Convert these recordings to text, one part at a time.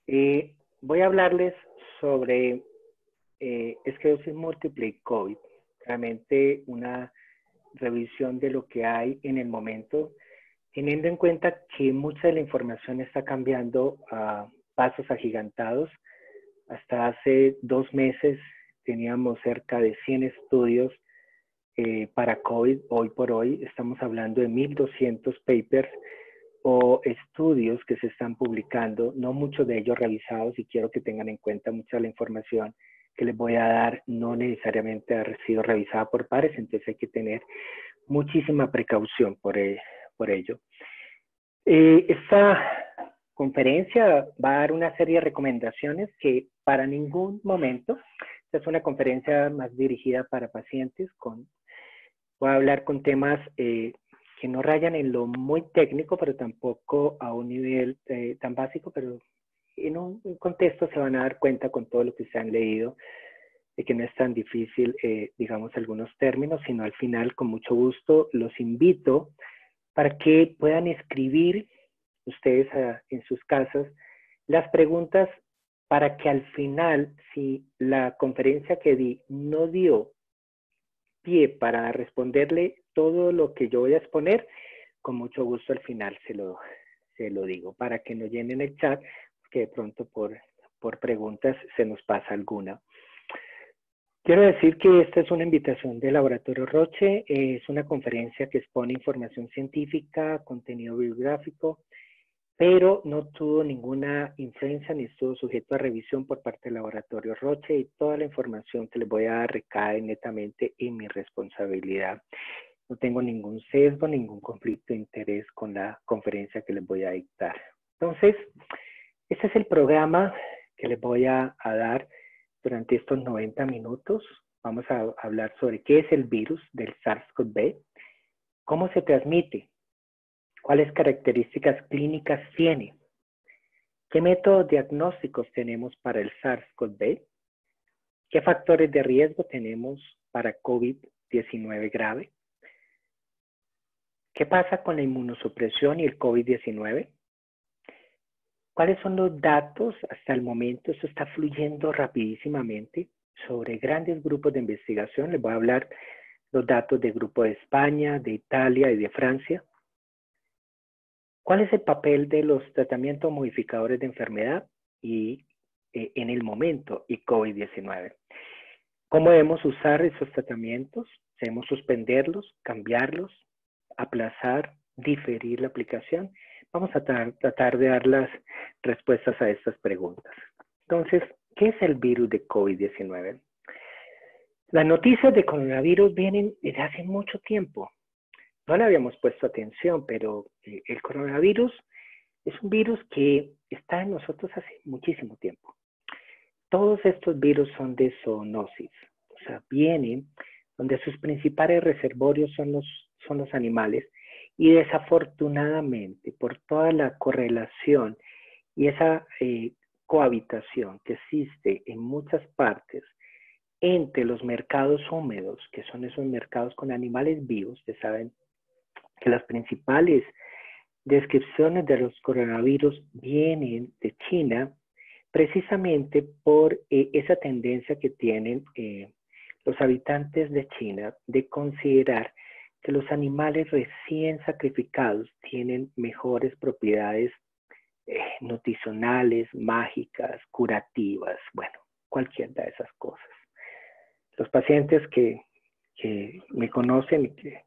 Voy a hablarles sobre esclerosis múltiple y COVID. Realmente una revisión de lo que hay en el momento, teniendo en cuenta que mucha de la información está cambiando a pasos agigantados. Hasta hace 2 meses teníamos cerca de 100 estudios para COVID. Hoy por hoy estamos hablando de 1.200 papers o estudios que se están publicando, no muchos de ellos revisados, y quiero que tengan en cuenta mucha de la información que les voy a dar no necesariamente ha sido revisada por pares, entonces hay que tener muchísima precaución por ello. Esta conferencia va a dar una serie de recomendaciones que para ningún momento, esta es una conferencia más dirigida para pacientes, voy a hablar con temas que no rayan en lo muy técnico, pero tampoco a un nivel tan básico, pero en un contexto se van a dar cuenta con todo lo que se han leído, de que no es tan difícil, digamos, algunos términos, sino al final, con mucho gusto, los invito para que puedan escribir ustedes en sus casas las preguntas para que al final, si la conferencia que di no dio pie para responderle todo lo que yo voy a exponer, con mucho gusto al final se lo digo, para que no llenen el chat, que de pronto por preguntas se nos pasa alguna. Quiero decir que esta es una invitación de Laboratorio Roche, es una conferencia que expone información científica, contenido bibliográfico, pero no tuvo ninguna influencia ni estuvo sujeto a revisión por parte del Laboratorio Roche, y toda la información que les voy a dar recae netamente en mi responsabilidad. No tengo ningún sesgo, ningún conflicto de interés con la conferencia que les voy a dictar. Entonces, este es el programa que les voy a dar durante estos 90 minutos. Vamos a hablar sobre qué es el virus del SARS-CoV-2, cómo se transmite, cuáles características clínicas tiene, qué métodos diagnósticos tenemos para el SARS-CoV-2, qué factores de riesgo tenemos para COVID-19 grave, qué pasa con la inmunosupresión y el COVID-19, cuáles son los datos hasta el momento. Esto está fluyendo rapidísimamente sobre grandes grupos de investigación. Les voy a hablar los datos del grupo de España, de Italia y de Francia. ¿Cuál es el papel de los tratamientos modificadores de enfermedad y en el momento y COVID-19? ¿Cómo debemos usar esos tratamientos? ¿Debemos suspenderlos, cambiarlos, aplazar, diferir la aplicación? Vamos a tratar de dar las respuestas a estas preguntas. Entonces, ¿qué es el virus de COVID-19? Las noticias de coronavirus vienen desde hace mucho tiempo. No le habíamos puesto atención, pero el coronavirus es un virus que está en nosotros hace muchísimo tiempo. Todos estos virus son de zoonosis, o sea, vienen donde sus principales reservorios son los animales, y desafortunadamente, por toda la correlación y esa cohabitación que existe en muchas partes entre los mercados húmedos, que son esos mercados con animales vivos, ustedes saben que las principales descripciones de los coronavirus vienen de China, precisamente por esa tendencia que tienen los habitantes de China de considerar que los animales recién sacrificados tienen mejores propiedades nutricionales, mágicas, curativas, bueno, cualquiera de esas cosas. Los pacientes que me conocen y que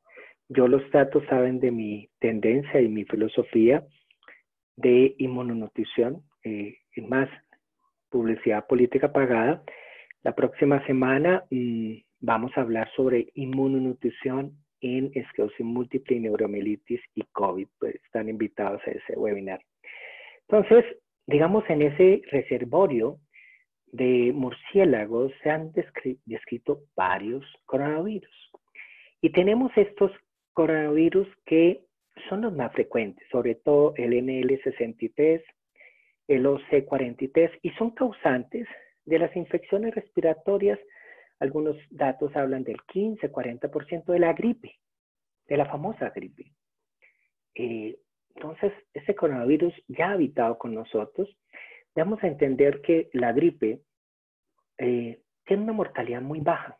yo los trato saben de mi tendencia y mi filosofía de inmunonutrición, más publicidad política pagada. La próxima semana vamos a hablar sobre inmunonutrición en esclerosis múltiple, neuromielitis y COVID. Pues están invitados a ese webinar. Entonces, digamos, en ese reservorio de murciélagos se han descrito varios coronavirus. Y tenemos estos coronavirus que son los más frecuentes, sobre todo el NL63, el OC43, y son causantes de las infecciones respiratorias. Algunos datos hablan del 15-40% de la gripe, de la famosa gripe. Entonces, este coronavirus ya ha habitado con nosotros. Debemos entender que la gripe tiene una mortalidad muy baja.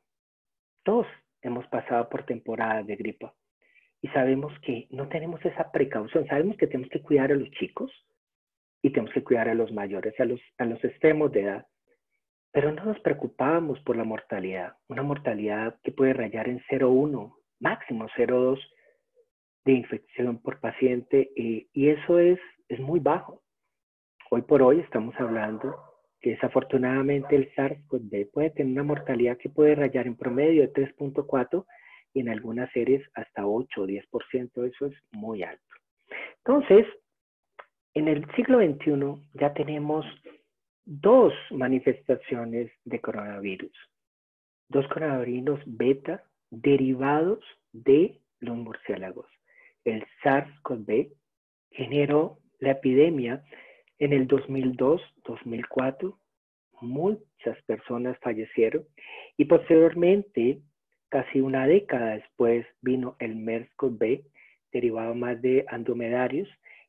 Todos hemos pasado por temporadas de gripa y sabemos que no tenemos esa precaución. Sabemos que tenemos que cuidar a los chicos y tenemos que cuidar a los mayores, a los extremos de edad. Pero no nos preocupamos por la mortalidad. Una mortalidad que puede rayar en 0,1, máximo 0,2 de infección por paciente. Y eso es muy bajo. Hoy por hoy estamos hablando que desafortunadamente el SARS-CoV-2 puede tener una mortalidad que puede rayar en promedio de 3,4 y en algunas series hasta 8 o 10%. Eso es muy alto. Entonces, en el siglo XXI ya tenemos dos manifestaciones de coronavirus. Dos coronavirus beta derivados de los murciélagos. El SARS-CoV-2 generó la epidemia en el 2002, 2004. Muchas personas fallecieron y posteriormente, casi una década después, vino el MERS-CoV, derivado más de andromedarios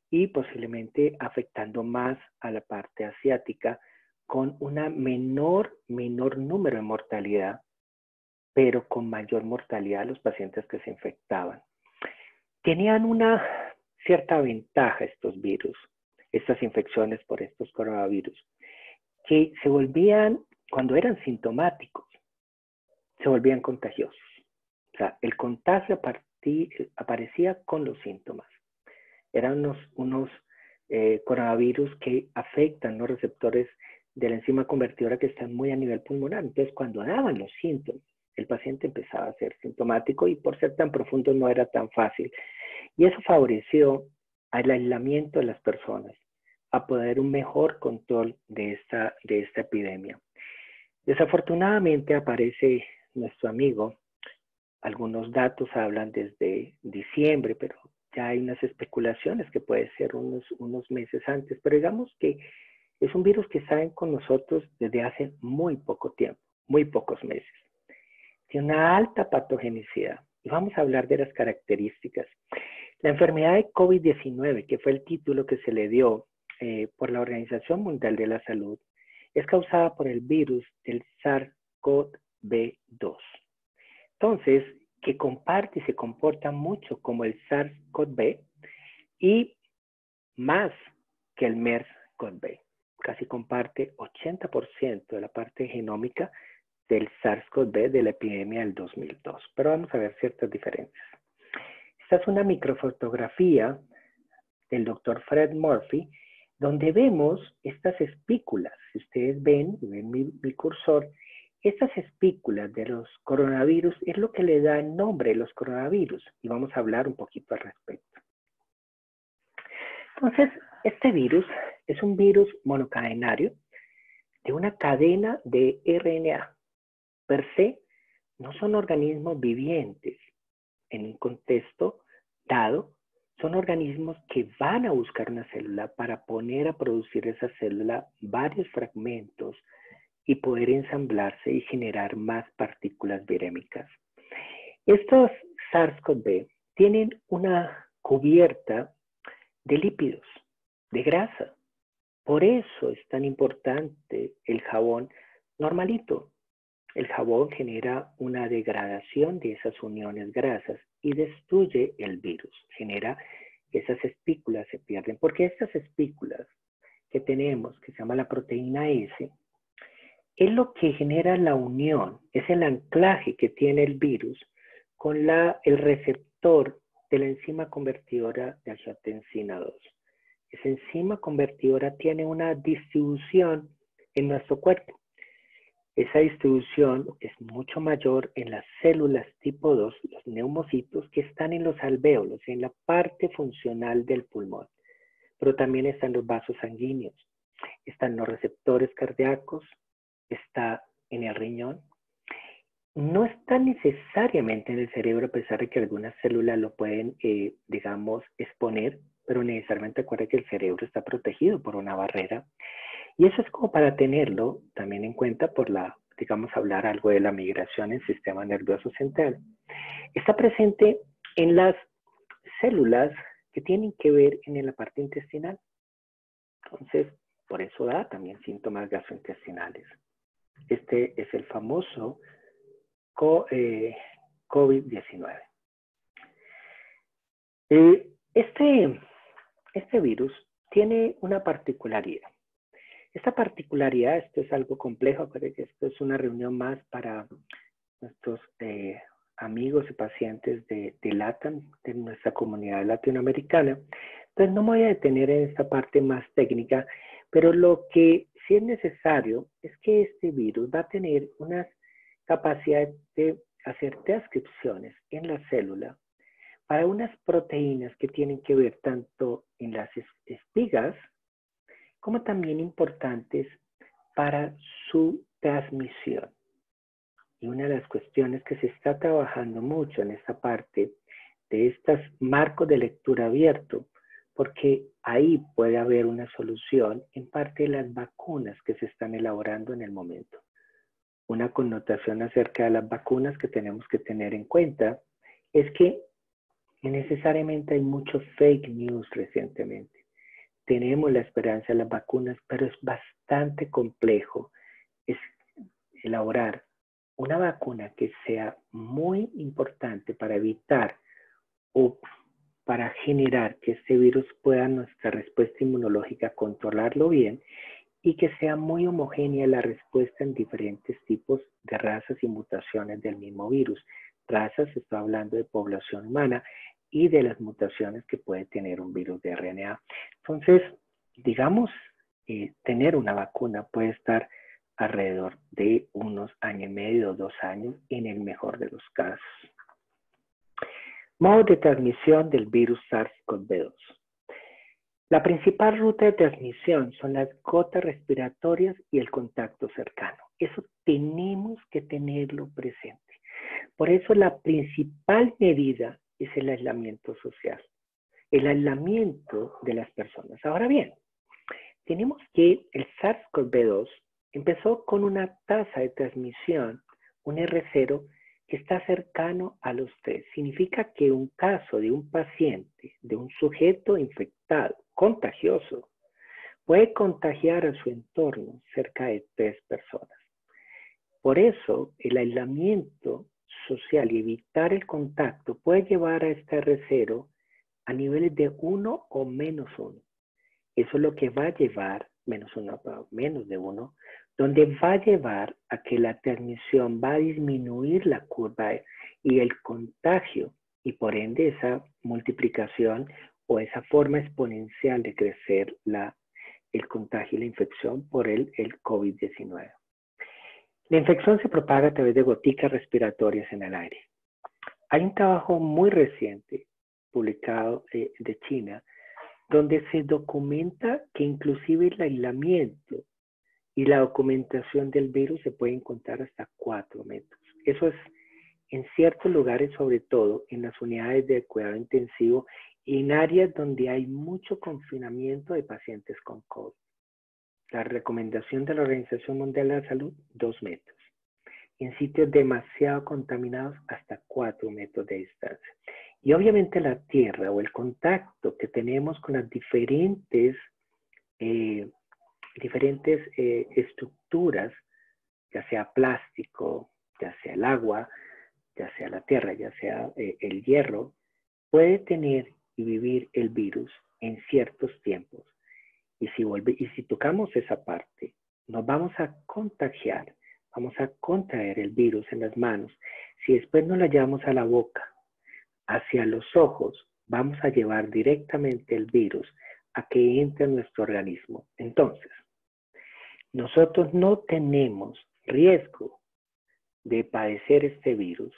y posiblemente afectando más a la parte asiática con una menor número de mortalidad, pero con mayor mortalidad los pacientes que se infectaban. Tenían una cierta ventaja estos virus, estas infecciones por estos coronavirus, que se volvían, cuando eran sintomáticos, se volvían contagiosos. O sea, el contagio aparecía con los síntomas. Eran unos coronavirus que afectan los receptores de la enzima convertidora que están muy a nivel pulmonar. Entonces, cuando daban los síntomas, el paciente empezaba a ser sintomático y por ser tan profundo no era tan fácil. Y eso favoreció al aislamiento de las personas, a poder un mejor control de esta epidemia. Desafortunadamente aparece nuestro amigo, algunos datos hablan desde diciembre, pero ya hay unas especulaciones que puede ser unos meses antes, pero digamos que es un virus que está con nosotros desde hace muy poco tiempo, muy pocos meses. Tiene una alta patogenicidad y vamos a hablar de las características. La enfermedad de COVID-19, que fue el título que se le dio por la Organización Mundial de la Salud, es causada por el virus del SARS-CoV-2. Entonces, que comparte y se comporta mucho como el SARS-CoV y más que el MERS-CoV. Casi comparte 80% de la parte genómica del SARS-CoV de la epidemia del 2002. Pero vamos a ver ciertas diferencias. Esta es una microfotografía del doctor Fred Murphy, donde vemos estas espículas. Si ustedes ven mi cursor, estas espículas de los coronavirus es lo que le da el nombre de los coronavirus. Y vamos a hablar un poquito al respecto. Entonces, este virus es un virus monocadenario de una cadena de RNA. Per se, no son organismos vivientes en un contexto dado, son organismos que van a buscar una célula para poner a producir esa célula varios fragmentos y poder ensamblarse y generar más partículas virémicas. Estos SARS-CoV tienen una cubierta de lípidos, de grasa. Por eso es tan importante el jabón normalito. El jabón genera una degradación de esas uniones grasas y destruye el virus, genera esas espículas se pierden, porque estas espículas que tenemos, que se llama la proteína S, es lo que genera la unión, es el anclaje que tiene el virus con el receptor de la enzima convertidora de angiotensina 2. Esa enzima convertidora tiene una distribución en nuestro cuerpo. Esa distribución es mucho mayor en las células tipo 2, los neumocitos, que están en los alvéolos, en la parte funcional del pulmón. Pero también están los vasos sanguíneos, están los receptores cardíacos, está en el riñón. No está necesariamente en el cerebro, a pesar de que algunas células lo pueden, digamos, exponer, pero necesariamente acuérdense que el cerebro está protegido por una barrera. Y eso es como para tenerlo también en cuenta por digamos, hablar algo de la migración en el sistema nervioso central. Está presente en las células que tienen que ver en la parte intestinal. Entonces, Por eso da también síntomas gastrointestinales. Este es el famoso COVID-19. Este virus tiene una particularidad. Esta particularidad, esto es algo complejo, pero esto es una reunión más para nuestros amigos y pacientes de LATAM, de nuestra comunidad latinoamericana. Entonces no me voy a detener en esta parte más técnica, pero lo que sí es necesario es que este virus va a tener una capacidad de hacer transcripciones en la célula para unas proteínas que tienen que ver tanto en las espigas como también importantes para su transmisión. Y una de las cuestiones que se está trabajando mucho en esta parte de estos marcos de lectura abierto, porque ahí puede haber una solución en parte de las vacunas que se están elaborando en el momento. Una connotación acerca de las vacunas que tenemos que tener en cuenta es que necesariamente hay mucho fake news recientemente. Tenemos la esperanza de las vacunas, pero es bastante complejo elaborar una vacuna que sea muy importante para evitar o para generar que este virus pueda nuestra respuesta inmunológica controlarlo bien y que sea muy homogénea la respuesta en diferentes tipos de razas y mutaciones del mismo virus. Razas, estoy hablando de población humana y de las mutaciones que puede tener un virus de RNA. Entonces, digamos, tener una vacuna puede estar alrededor de unos año y medio, 2 años, en el mejor de los casos. Modo de transmisión del virus SARS-CoV-2. La principal ruta de transmisión son las gotas respiratorias y el contacto cercano. Eso tenemos que tenerlo presente. Por eso la principal medida es el aislamiento social, el aislamiento de las personas. Ahora bien, tenemos que el SARS-CoV-2 empezó con una tasa de transmisión, un R0, que está cercano a los 3. Significa que un caso de un paciente, de un sujeto infectado, contagioso, puede contagiar a su entorno cerca de 3 personas. Por eso, el aislamiento social y evitar el contacto puede llevar a este R0 a niveles de 1 o menos 1. Eso es lo que va a llevar, menos de 1, donde va a llevar a que la transmisión va a disminuir la curva y el contagio, y por ende esa multiplicación o esa forma exponencial de crecer el contagio y la infección por el COVID-19. La infección se propaga a través de goticas respiratorias en el aire. Hay un trabajo muy reciente publicado de China donde se documenta que inclusive el aislamiento y la documentación del virus se puede encontrar hasta 4 metros. Eso es en ciertos lugares, sobre todo en las unidades de cuidado intensivo y en áreas donde hay mucho confinamiento de pacientes con COVID. La recomendación de la Organización Mundial de la Salud, 2 metros. En sitios demasiado contaminados, hasta 4 metros de distancia. Y obviamente la tierra o el contacto que tenemos con las diferentes estructuras, ya sea plástico, ya sea el agua, ya sea la tierra, ya sea el hierro, puede tener y vivir el virus en ciertos tiempos. Y si tocamos esa parte, nos vamos a contagiar, vamos a contraer el virus en las manos. Si después nos la llevamos a la boca, hacia los ojos, vamos a llevar directamente el virus a que entre en nuestro organismo. Entonces, nosotros no tenemos riesgo de padecer este virus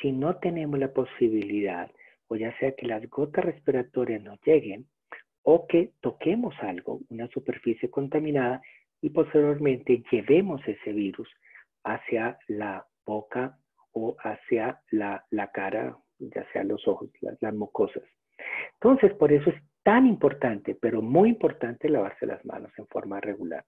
si no tenemos la posibilidad, o ya sea que las gotas respiratorias nos lleguen, o que toquemos algo, una superficie contaminada, y posteriormente llevemos ese virus hacia la boca o hacia la cara, ya sea los ojos, las mucosas. Entonces, por eso es tan importante, pero muy importante, lavarse las manos en forma regular.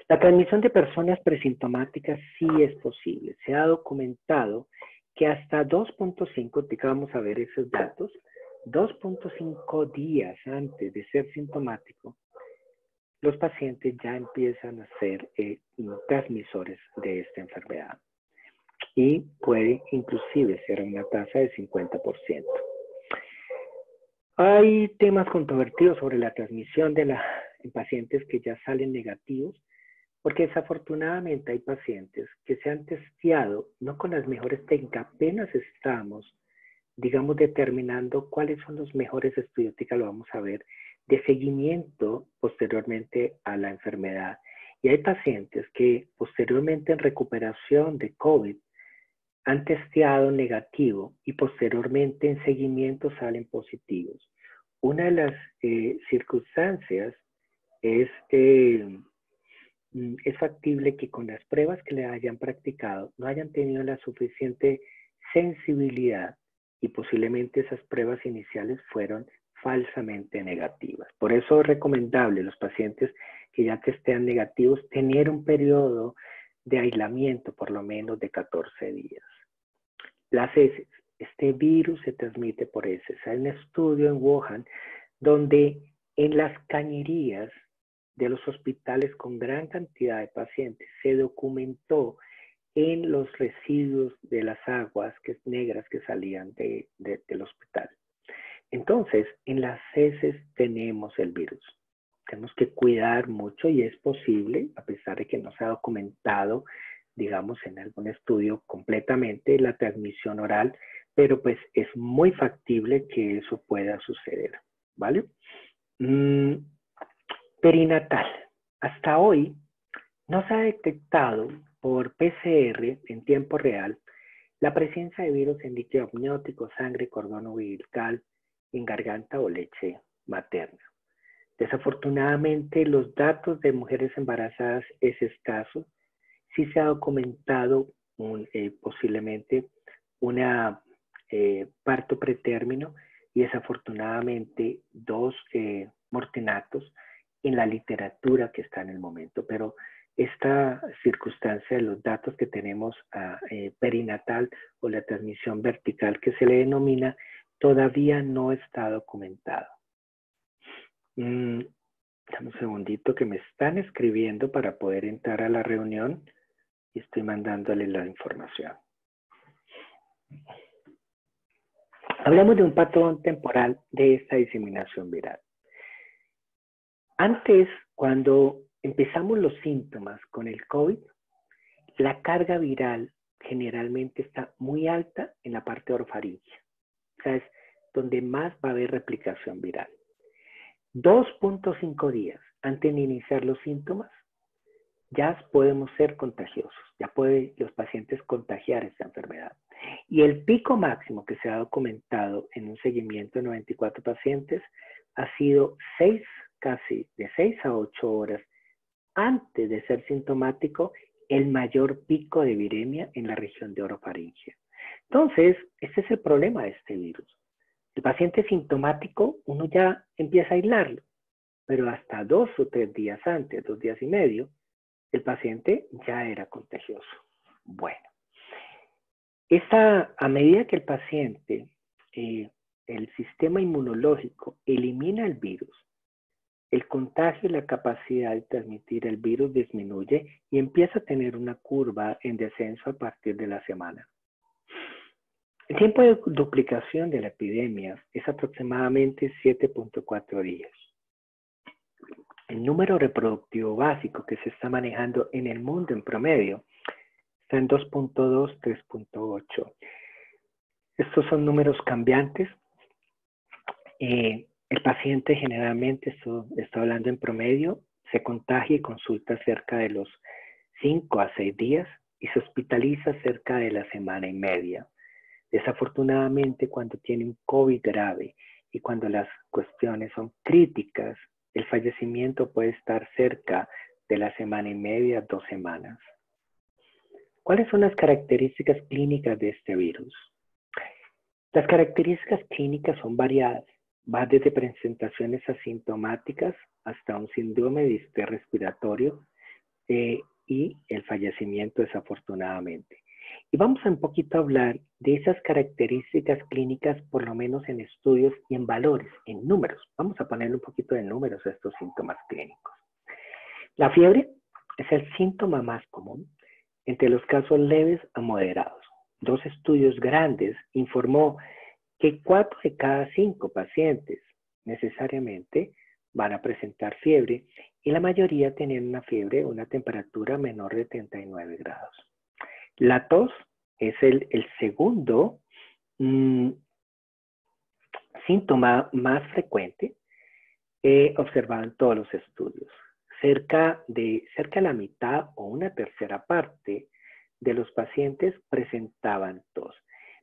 La transmisión de personas presintomáticas sí es posible. Se ha documentado que hasta 2.5, vamos a ver esos datos, 2.5 días antes de ser sintomático, los pacientes ya empiezan a ser transmisores de esta enfermedad. Y puede inclusive ser una tasa de 50%. Hay temas controvertidos sobre la transmisión en pacientes que ya salen negativos, porque desafortunadamente hay pacientes que se han testeado no con las mejores técnicas, apenas estamos, digamos, determinando cuáles son los mejores estudios, que lo vamos a ver, de seguimiento posteriormente a la enfermedad. Y hay pacientes que posteriormente en recuperación de COVID han testeado negativo y posteriormente en seguimiento salen positivos. Una de las circunstancias es factible que con las pruebas que le hayan practicado no hayan tenido la suficiente sensibilidad y posiblemente esas pruebas iniciales fueron falsamente negativas. Por eso es recomendable a los pacientes que ya testean negativos tener un periodo de aislamiento por lo menos de 14 días. Las heces. Este virus se transmite por heces. Hay un estudio en Wuhan donde en las cañerías de los hospitales con gran cantidad de pacientes se documentó en los residuos de las aguas negras que salían del hospital. Entonces, en las heces tenemos el virus. Tenemos que cuidar mucho y es posible, a pesar de que no se ha documentado, digamos, en algún estudio completamente la transmisión oral, pero pues es muy factible que eso pueda suceder, ¿vale? Perinatal. Hasta hoy no se ha detectado por PCR en tiempo real la presencia de virus en líquido amniótico, sangre, cordón umbilical, en garganta o leche materna. Desafortunadamente, los datos de mujeres embarazadas es escaso. Sí se ha documentado posiblemente una parto pretérmino y desafortunadamente 2 mortenatos en la literatura que está en el momento. Pero esta circunstancia de los datos que tenemos perinatal o la transmisión vertical que se le denomina todavía no está documentado. Dame un segundito que me están escribiendo para poder entrar a la reunión y estoy mandándole la información. Hablamos de un patrón temporal de esta diseminación viral. Antes, cuando empezamos los síntomas con el COVID, la carga viral generalmente está muy alta en la parte orofaringea. O sea, es donde más va a haber replicación viral. 2.5 días antes de iniciar los síntomas, ya podemos ser contagiosos. Ya pueden los pacientes contagiar esta enfermedad. Y el pico máximo que se ha documentado en un seguimiento de 94 pacientes ha sido casi de 6 a 8 horas antes de ser sintomático, el mayor pico de viremia en la región de orofaringea. Entonces, este es el problema de este virus. El paciente sintomático, uno ya empieza a aislarlo, pero hasta 2 o 3 días antes, 2 días y medio, el paciente ya era contagioso. Bueno, a medida que el paciente, el sistema inmunológico elimina el virus, el contagio y la capacidad de transmitir el virus disminuye y empieza a tener una curva en descenso a partir de la semana. El tiempo de duplicación de la epidemia es aproximadamente 7.4 días. El número reproductivo básico que se está manejando en el mundo en promedio está en 2.2, 3.8. Estos son números cambiantes. El paciente generalmente, está hablando en promedio, se contagia y consulta cerca de los 5 a 6 días y se hospitaliza cerca de la semana y media. Desafortunadamente, cuando tiene un COVID grave y cuando las cuestiones son críticas, el fallecimiento puede estar cerca de la semana y media, 2 semanas. ¿Cuáles son las características clínicas de este virus? Las características clínicas son variadas. Va desde presentaciones asintomáticas hasta un síndrome de distrés respiratorio y el fallecimiento desafortunadamente. Y vamos a un poquito a hablar de esas características clínicas, por lo menos en estudios y en valores, en números. Vamos a ponerle un poquito de números a estos síntomas clínicos. La fiebre es el síntoma más común entre los casos leves a moderados. Dos estudios grandes informó que 4 de cada 5 pacientes necesariamente van a presentar fiebre y la mayoría tienen una fiebre, una temperatura menor de 39 grados. La tos es el segundo síntoma más frecuente observado en todos los estudios. Cerca de la mitad o una tercera parte de los pacientes presentaban tos,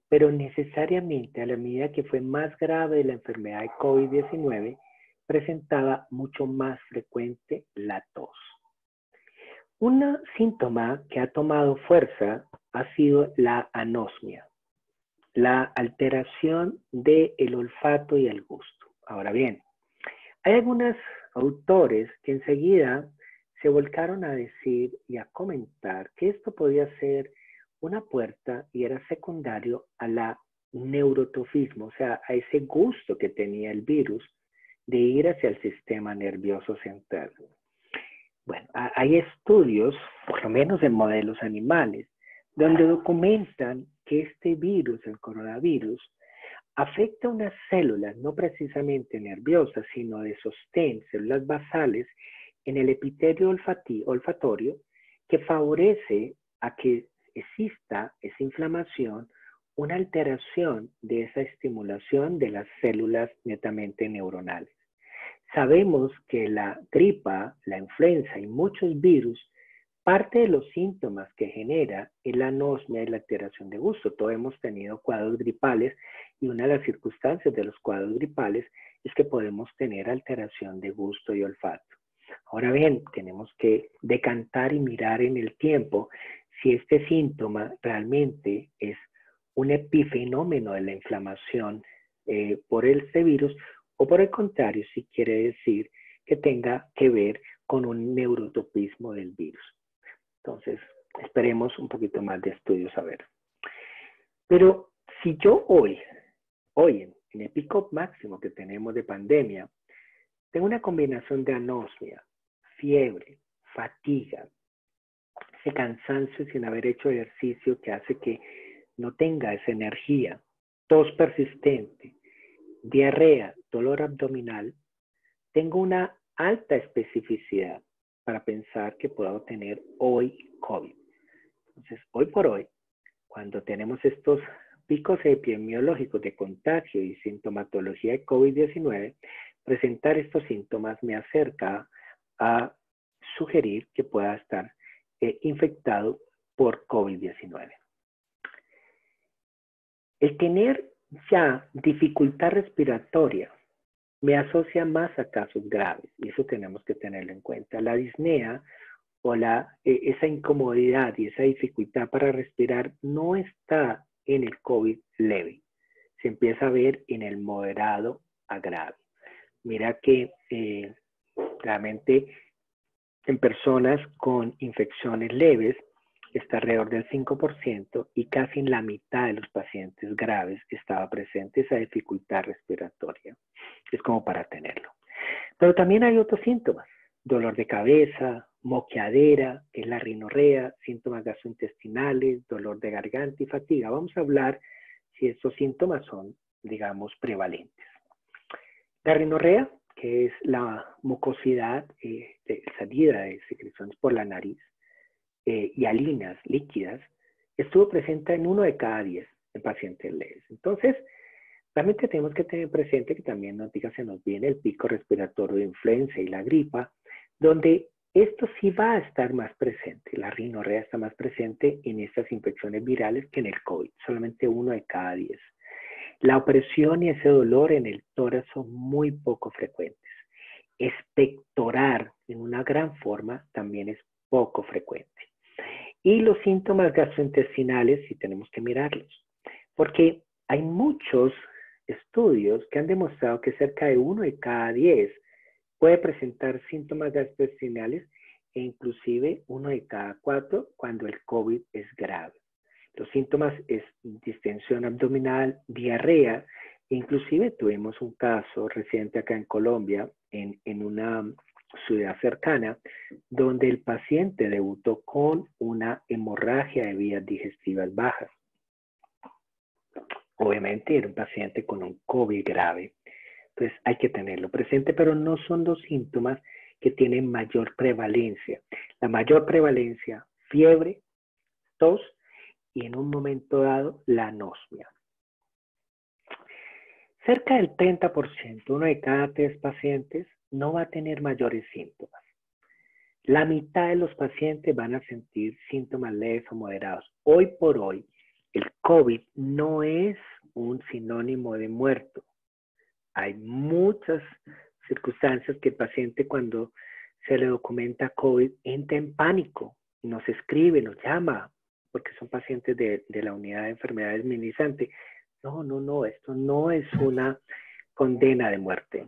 pero necesariamente a la medida que fue más grave la enfermedad de COVID-19, presentaba mucho más frecuente la tos. Un síntoma que ha tomado fuerza ha sido la anosmia, la alteración del olfato y el gusto. Ahora bien, hay algunos autores que enseguida se volcaron a decir y a comentar que esto podía ser una puerta y era secundario a la neurotofismo, o sea, a ese gusto que tenía el virus de ir hacia el sistema nervioso central. Bueno, hay estudios, por lo menos en modelos animales, donde documentan que este virus, el coronavirus, afecta unas células, no precisamente nerviosas, sino de sostén, células basales, en el epitelio olfatorio, que favorece a que exista esa inflamación, una alteración de esa estimulación de las células netamente neuronales. Sabemos que la gripa, la influenza y muchos virus, parte de los síntomas que genera es la anosmia y la alteración de gusto. Todos hemos tenido cuadros gripales y una de las circunstancias de los cuadros gripales es que podemos tener alteración de gusto y olfato. Ahora bien, tenemos que decantar y mirar en el tiempo si este síntoma realmente es un epifenómeno de la inflamación por este virus o por el contrario, si quiere decir que tenga que ver con un neurotopismo del virus. Entonces, esperemos un poquito más de estudios a ver. Pero si yo hoy en el pico máximo que tenemos de pandemia, tengo una combinación de anosmia, fiebre, fatiga, ese cansancio sin haber hecho ejercicio que hace que no tenga esa energía, tos persistente, diarrea, dolor abdominal, tengo una alta especificidad para pensar que puedo tener hoy COVID. Entonces, hoy por hoy, cuando tenemos estos picos epidemiológicos de contagio y sintomatología de COVID-19, presentar estos síntomas me acerca a sugerir que pueda estar infectado por COVID-19. El tener ya dificultad respiratoria me asocia más a casos graves y eso tenemos que tenerlo en cuenta. La disnea o esa incomodidad y esa dificultad para respirar no está en el COVID leve. Se empieza a ver en el moderado a grave. Mira que realmente en personas con infecciones leves está alrededor del 5% y casi en la mitad de los pacientes graves estaba presente esa dificultad respiratoria. Es como para tenerlo. Pero también hay otros síntomas. Dolor de cabeza, moqueadera, que es la rinorrea, síntomas gastrointestinales, dolor de garganta y fatiga. Vamos a hablar si estos síntomas son, digamos, prevalentes. La rinorrea, que es la mucosidad de salida de secreciones por la nariz y alinas líquidas, estuvo presente en 1 de cada 10 en pacientes leves. Entonces, realmente tenemos que tener presente que también se nos viene el pico respiratorio de influenza y la gripa, donde esto sí va a estar más presente. La rinorrea está más presente en estas infecciones virales que en el COVID, solamente 1 de cada 10. La opresión y ese dolor en el tórax son muy poco frecuentes. Expectorar en una gran forma también es poco frecuente. Y los síntomas gastrointestinales sí tenemos que mirarlos, porque hay muchos estudios que han demostrado que cerca de 1 de cada 10 puede presentar síntomas gastrointestinales e inclusive 1 de cada 4 cuando el COVID es grave. Los síntomas es distensión abdominal, diarrea, inclusive tuvimos un caso reciente acá en Colombia en una ciudad cercana, donde el paciente debutó con una hemorragia de vías digestivas bajas. Obviamente era un paciente con un COVID grave, entonces hay que tenerlo presente, pero no son los síntomas que tienen mayor prevalencia. La mayor prevalencia, fiebre, tos y en un momento dado la anosmia. Cerca del 30%, uno de cada 3 pacientes, no va a tener mayores síntomas. La mitad de los pacientes van a sentir síntomas leves o moderados. Hoy por hoy, el COVID no es un sinónimo de muerto. Hay muchas circunstancias que el paciente cuando se le documenta COVID entra en pánico, nos escribe, nos llama, porque son pacientes de la unidad de enfermedades minimizantes. No, esto no es una condena de muerte.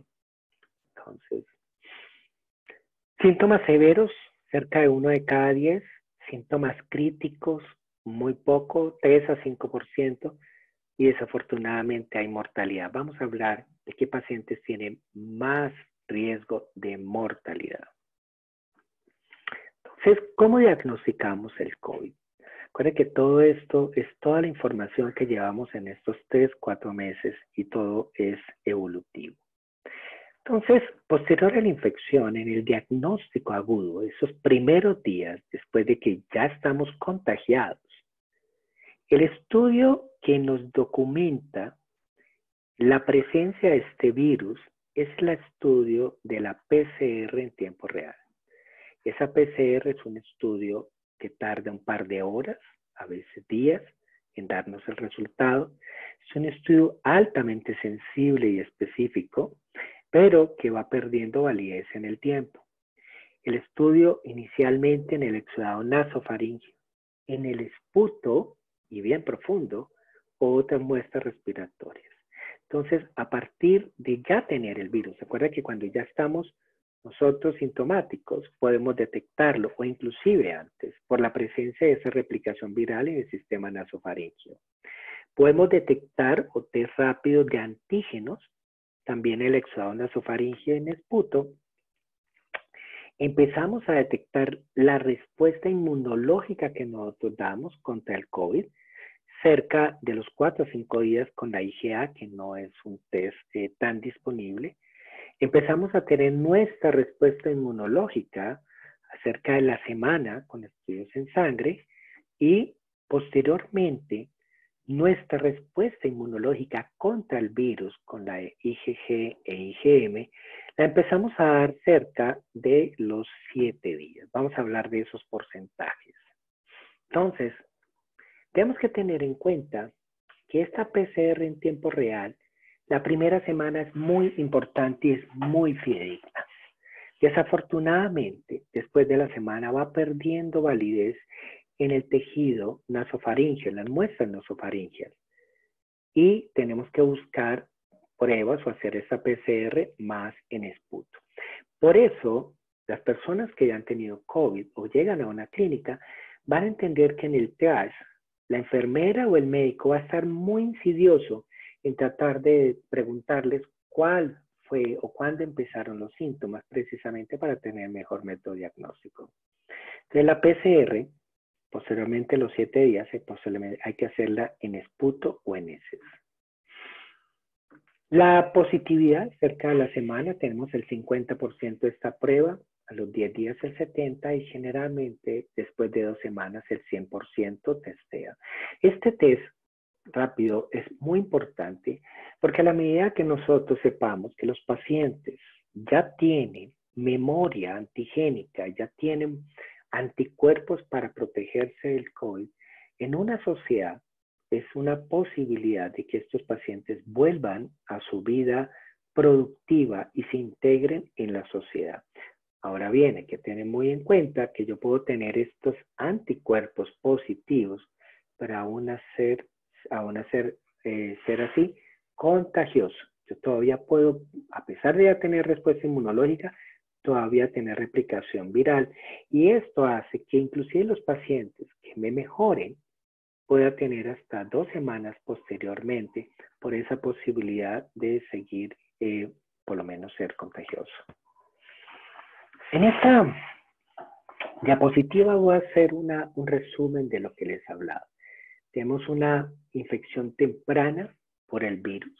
Entonces, síntomas severos, cerca de 1 de cada 10, síntomas críticos, muy poco, 3 a 5%, y desafortunadamente hay mortalidad. Vamos a hablar de qué pacientes tienen más riesgo de mortalidad. Entonces, ¿cómo diagnosticamos el COVID? Recuerden que todo esto es toda la información que llevamos en estos 3, 4 meses y todo es evolutivo. Entonces, posterior a la infección, en el diagnóstico agudo, esos primeros días después de que ya estamos contagiados, el estudio que nos documenta la presencia de este virus es el estudio de la PCR en tiempo real. Esa PCR es un estudio que tarda un par de horas, a veces días, en darnos el resultado. Es un estudio altamente sensible y específico, pero que va perdiendo validez en el tiempo. El estudio inicialmente en el exudado nasofaríngeo, en el esputo y bien profundo, otras muestras respiratorias. Entonces, a partir de ya tener el virus, recuerda que cuando ya estamos nosotros sintomáticos, podemos detectarlo o inclusive antes, por la presencia de esa replicación viral en el sistema nasofaríngeo. Podemos detectar o test rápidos de antígenos, también el exudado nasofaríngeo en esputo. Empezamos a detectar la respuesta inmunológica que nosotros damos contra el COVID, cerca de los 4 o 5 días con la IgA, que no es un test tan disponible. Empezamos a tener nuestra respuesta inmunológica acerca de la semana con estudios en sangre y posteriormente nuestra respuesta inmunológica contra el virus con la IgG e IgM la empezamos a dar cerca de los 7 días. Vamos a hablar de esos porcentajes. Entonces, tenemos que tener en cuenta que esta PCR en tiempo real, la primera semana es muy importante y es muy fidedigna. Desafortunadamente, después de la semana va perdiendo validez en el tejido nasofaríngeo, en las muestras nasofaríngeas. Y tenemos que buscar pruebas o hacer esta PCR más en esputo. Por eso, las personas que ya han tenido COVID o llegan a una clínica van a entender que en el triage la enfermera o el médico va a estar muy insidioso en tratar de preguntarles cuál fue o cuándo empezaron los síntomas, precisamente para tener mejor método diagnóstico. Entonces la PCR, posteriormente los 7 días, hay que hacerla en esputo o en heces. La positividad, cerca de la semana, tenemos el 50% de esta prueba, a los 10 días el 70% y generalmente después de 2 semanas el 100% testea. Este test rápido es muy importante porque a la medida que nosotros sepamos que los pacientes ya tienen memoria antigénica, ya tienen anticuerpos para protegerse del COVID, en una sociedad es una posibilidad de que estos pacientes vuelvan a su vida productiva y se integren en la sociedad. Ahora bien, hay que tener muy en cuenta que yo puedo tener estos anticuerpos positivos, pero aún ser así contagioso. Yo todavía puedo, a pesar de ya tener respuesta inmunológica, todavía tener replicación viral. Y esto hace que inclusive los pacientes que me mejoren pueda tener hasta 2 semanas posteriormente por esa posibilidad de seguir, por lo menos ser contagioso. En esta diapositiva voy a hacer un resumen de lo que les he hablado. Tenemos una infección temprana por el virus,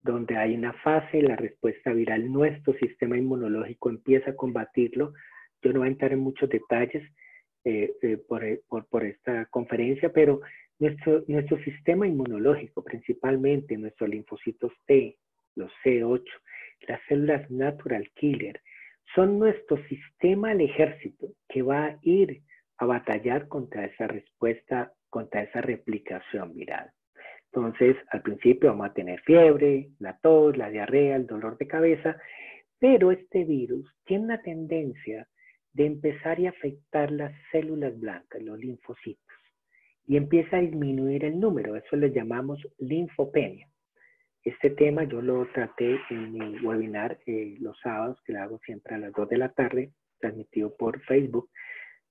donde hay una fase, la respuesta viral, nuestro sistema inmunológico empieza a combatirlo. Yo no voy a entrar en muchos detalles por esta conferencia, pero nuestro sistema inmunológico, principalmente nuestros linfocitos T, los C8, las células natural killer, son nuestro sistema al ejército que va a ir a batallar contra esa respuesta, contra esa replicación viral. Entonces, al principio vamos a tener fiebre, la tos, la diarrea, el dolor de cabeza, pero este virus tiene una tendencia de empezar a afectar las células blancas, los linfocitos, y empieza a disminuir el número. Eso le llamamos linfopenia. Este tema yo lo traté en mi webinar los sábados, que lo hago siempre a las 2 de la tarde, transmitido por Facebook,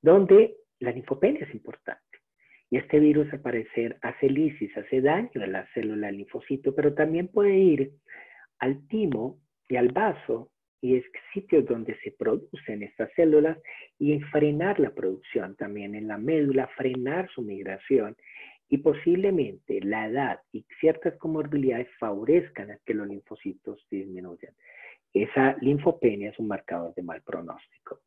donde la linfopenia es importante. Y este virus, al parecer, hace lisis, hace daño a la célula del linfocito, pero también puede ir al timo y al vaso, y es sitios donde se producen estas células, y frenar la producción también en la médula, frenar su migración, y posiblemente la edad y ciertas comorbilidades favorezcan a que los linfocitos disminuyan. Esa linfopenia es un marcador de mal pronóstico.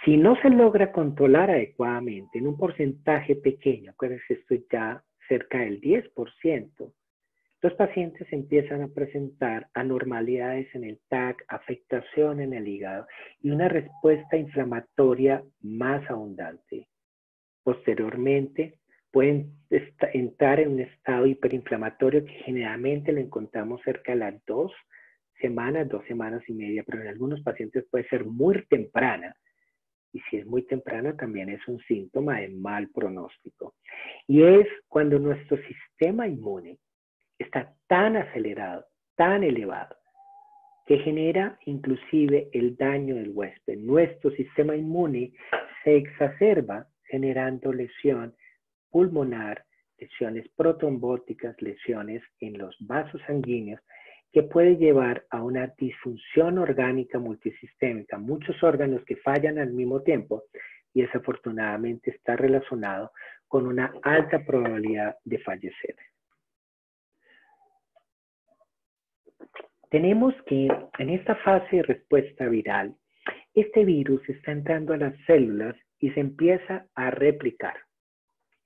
Si no se logra controlar adecuadamente en un porcentaje pequeño, acuérdense, esto ya cerca del 10%, los pacientes empiezan a presentar anormalidades en el TAC, afectación en el hígado y una respuesta inflamatoria más abundante. Posteriormente, pueden entrar en un estado hiperinflamatorio que generalmente lo encontramos cerca de las 2 semanas y media, pero en algunos pacientes puede ser muy temprana. Y si es muy temprana, también es un síntoma de mal pronóstico. Y es cuando nuestro sistema inmune está tan acelerado, tan elevado, que genera inclusive el daño del huésped. Nuestro sistema inmune se exacerba generando lesión pulmonar, lesiones protrombóticas, lesiones en los vasos sanguíneos, que puede llevar a una disfunción orgánica multisistémica, muchos órganos que fallan al mismo tiempo, y desafortunadamente está relacionado con una alta probabilidad de fallecer. Tenemos que en esta fase de respuesta viral, este virus está entrando a las células y se empieza a replicar.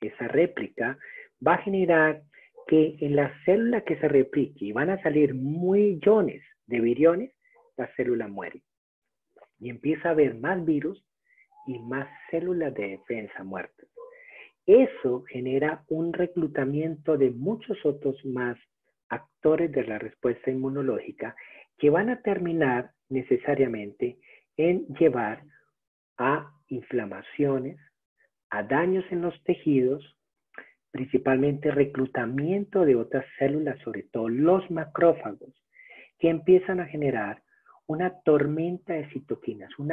Esa réplica va a generar que en la célula que se replique y van a salir millones de viriones, la célula muere. Y empieza a haber más virus y más células de defensa muertas. Eso genera un reclutamiento de muchos otros más actores de la respuesta inmunológica que van a terminar necesariamente en llevar a inflamaciones, a daños en los tejidos, principalmente reclutamiento de otras células, sobre todo los macrófagos, que empiezan a generar una tormenta de citoquinas, un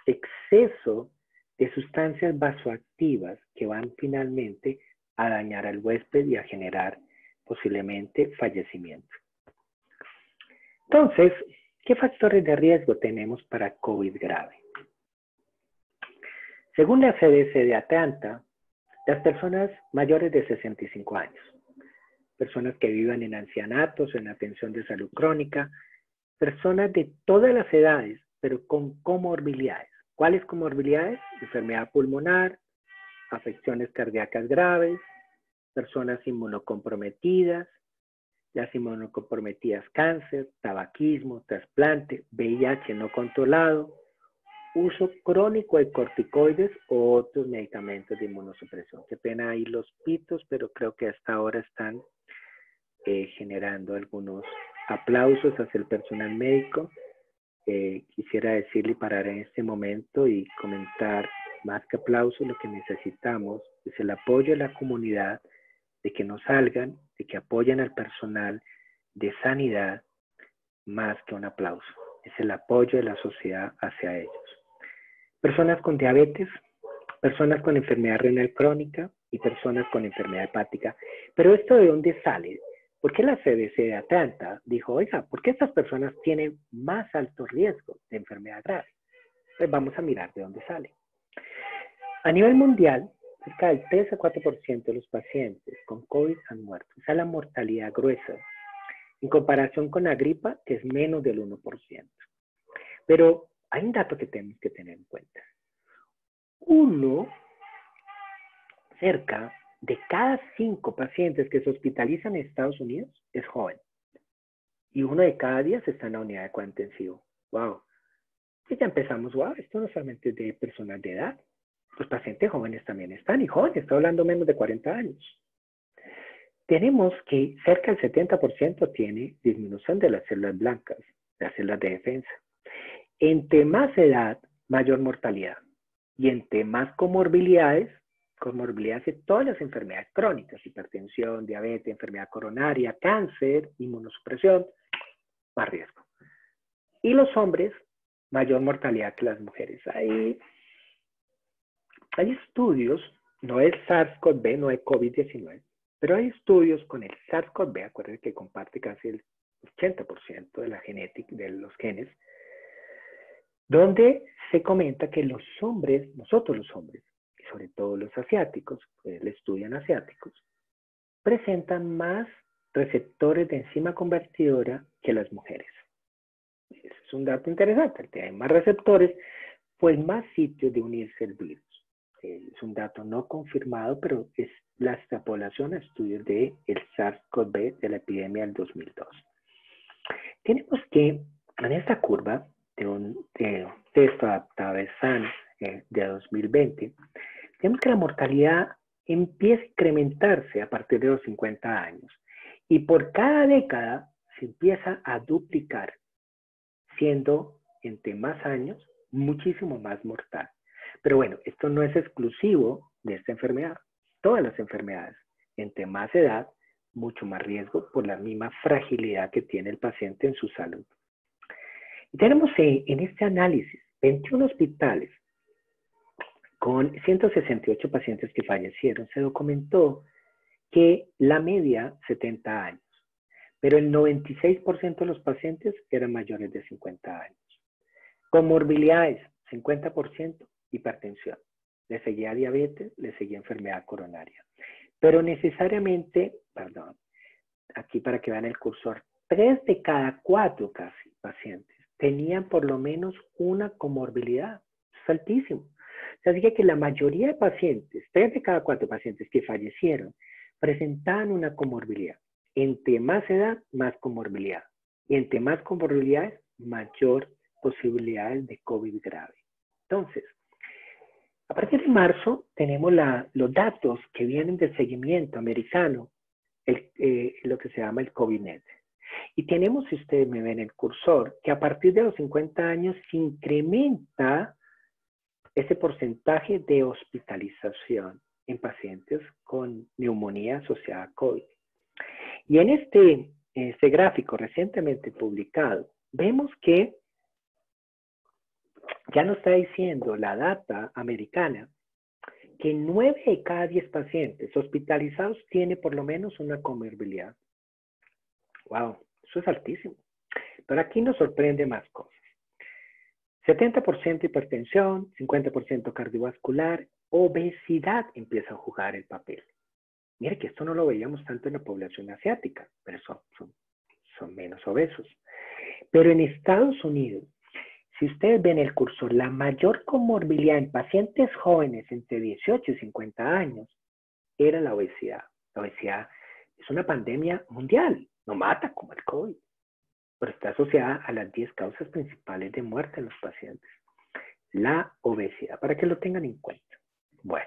exceso de sustancias vasoactivas que van finalmente a dañar al huésped y a generar posiblemente fallecimiento. Entonces, ¿qué factores de riesgo tenemos para COVID grave? Según la CDC de Atlanta, las personas mayores de 65 años, personas que vivan en ancianatos, en atención de salud crónica, personas de todas las edades, pero con comorbilidades. ¿Cuáles comorbilidades? Enfermedad pulmonar, afecciones cardíacas graves, personas inmunocomprometidas, las inmunocomprometidas cáncer, tabaquismo, trasplante, VIH no controlado, uso crónico de corticoides o otros medicamentos de inmunosupresión. Qué pena ahí los pitos, pero creo que hasta ahora están generando algunos aplausos hacia el personal médico. Quisiera decirle parar en este momento y comentar, más que aplausos, lo que necesitamos es el apoyo de la comunidad, de que no salgan, de que apoyen al personal de sanidad, más que un aplauso. Es el apoyo de la sociedad hacia ellos. Personas con diabetes, personas con enfermedad renal crónica y personas con enfermedad hepática. Pero ¿esto de dónde sale? ¿Por qué la CDC de Atlanta dijo, oiga, ¿por qué estas personas tienen más alto riesgo de enfermedad grave? Pues vamos a mirar de dónde sale. A nivel mundial, cerca del 3 a 4% de los pacientes con COVID han muerto. Esa es la mortalidad gruesa, en comparación con la gripa, que es menos del 1%. Pero hay un dato que tenemos que tener en cuenta. Cerca de cada 5 pacientes que se hospitalizan en Estados Unidos es joven. Y 1 de cada 10 está en la unidad de cuidado intensivo. ¡Wow! Y ya empezamos, wow, esto no solamente es de personas de edad. Los pacientes jóvenes también están, y jóvenes, estoy hablando menos de 40 años. Tenemos que cerca del 70% tiene disminución de las células blancas, las células de defensa. Entre más edad, mayor mortalidad. Y entre más comorbilidades de todas las enfermedades crónicas, hipertensión, diabetes, enfermedad coronaria, cáncer, inmunosupresión, más riesgo. Y los hombres, mayor mortalidad que las mujeres. Hay estudios, no es SARS-CoV-2, no es COVID-19, pero hay estudios con el SARS-CoV-2, acuérdense que comparte casi el 80% de la genética, de los genes, donde se comenta que los hombres, nosotros los hombres, y sobre todo los asiáticos, pues le estudian asiáticos, presentan más receptores de enzima convertidora que las mujeres. Ese es un dato interesante, que hay más receptores, pues más sitios de unirse el virus. Es un dato no confirmado, pero es la extrapolación a estudios del SARS-CoV-2 de la epidemia del 2002. Tenemos que, en esta curva de un texto adaptado de SAN de 2020, tenemos que la mortalidad empieza a incrementarse a partir de los 50 años. Y por cada década se empieza a duplicar, siendo entre más años muchísimo más mortal. Pero bueno, esto no es exclusivo de esta enfermedad. Todas las enfermedades, entre más edad, mucho más riesgo por la misma fragilidad que tiene el paciente en su salud. Y tenemos en este análisis 21 hospitales con 168 pacientes que fallecieron. Se documentó que la media 70 años, pero el 96% de los pacientes eran mayores de 50 años. Comorbilidades, 50%, hipertensión. Le seguía diabetes, le seguía enfermedad coronaria. Pero necesariamente, aquí para que vean el cursor, 3 de cada 4 casi pacientes tenían por lo menos una comorbilidad. Es altísimo. O sea, así que la mayoría de pacientes, 3 de cada 4 pacientes que fallecieron, presentaban una comorbilidad. Entre más edad, más comorbilidad. Y entre más comorbilidades, mayor posibilidades de COVID grave. Entonces, a partir de marzo tenemos los datos que vienen del seguimiento americano, lo que se llama el COVID-19. Y tenemos, si ustedes me ven el cursor, que a partir de los 50 años se incrementa ese porcentaje de hospitalización en pacientes con neumonía asociada a COVID. Y en este gráfico recientemente publicado, vemos que ya nos está diciendo la data americana que 9 de cada 10 pacientes hospitalizados tiene por lo menos una comorbilidad. ¡Wow! Eso es altísimo. Pero aquí nos sorprende más cosas. 70% hipertensión, 50% cardiovascular, obesidad empieza a jugar el papel. Mire que esto no lo veíamos tanto en la población asiática, pero son menos obesos. Pero en Estados Unidos, si ustedes ven el cursor, la mayor comorbilidad en pacientes jóvenes entre 18 y 50 años era la obesidad. La obesidad es una pandemia mundial, no mata como el COVID, pero está asociada a las 10 causas principales de muerte en los pacientes. La obesidad, para que lo tengan en cuenta. Bueno,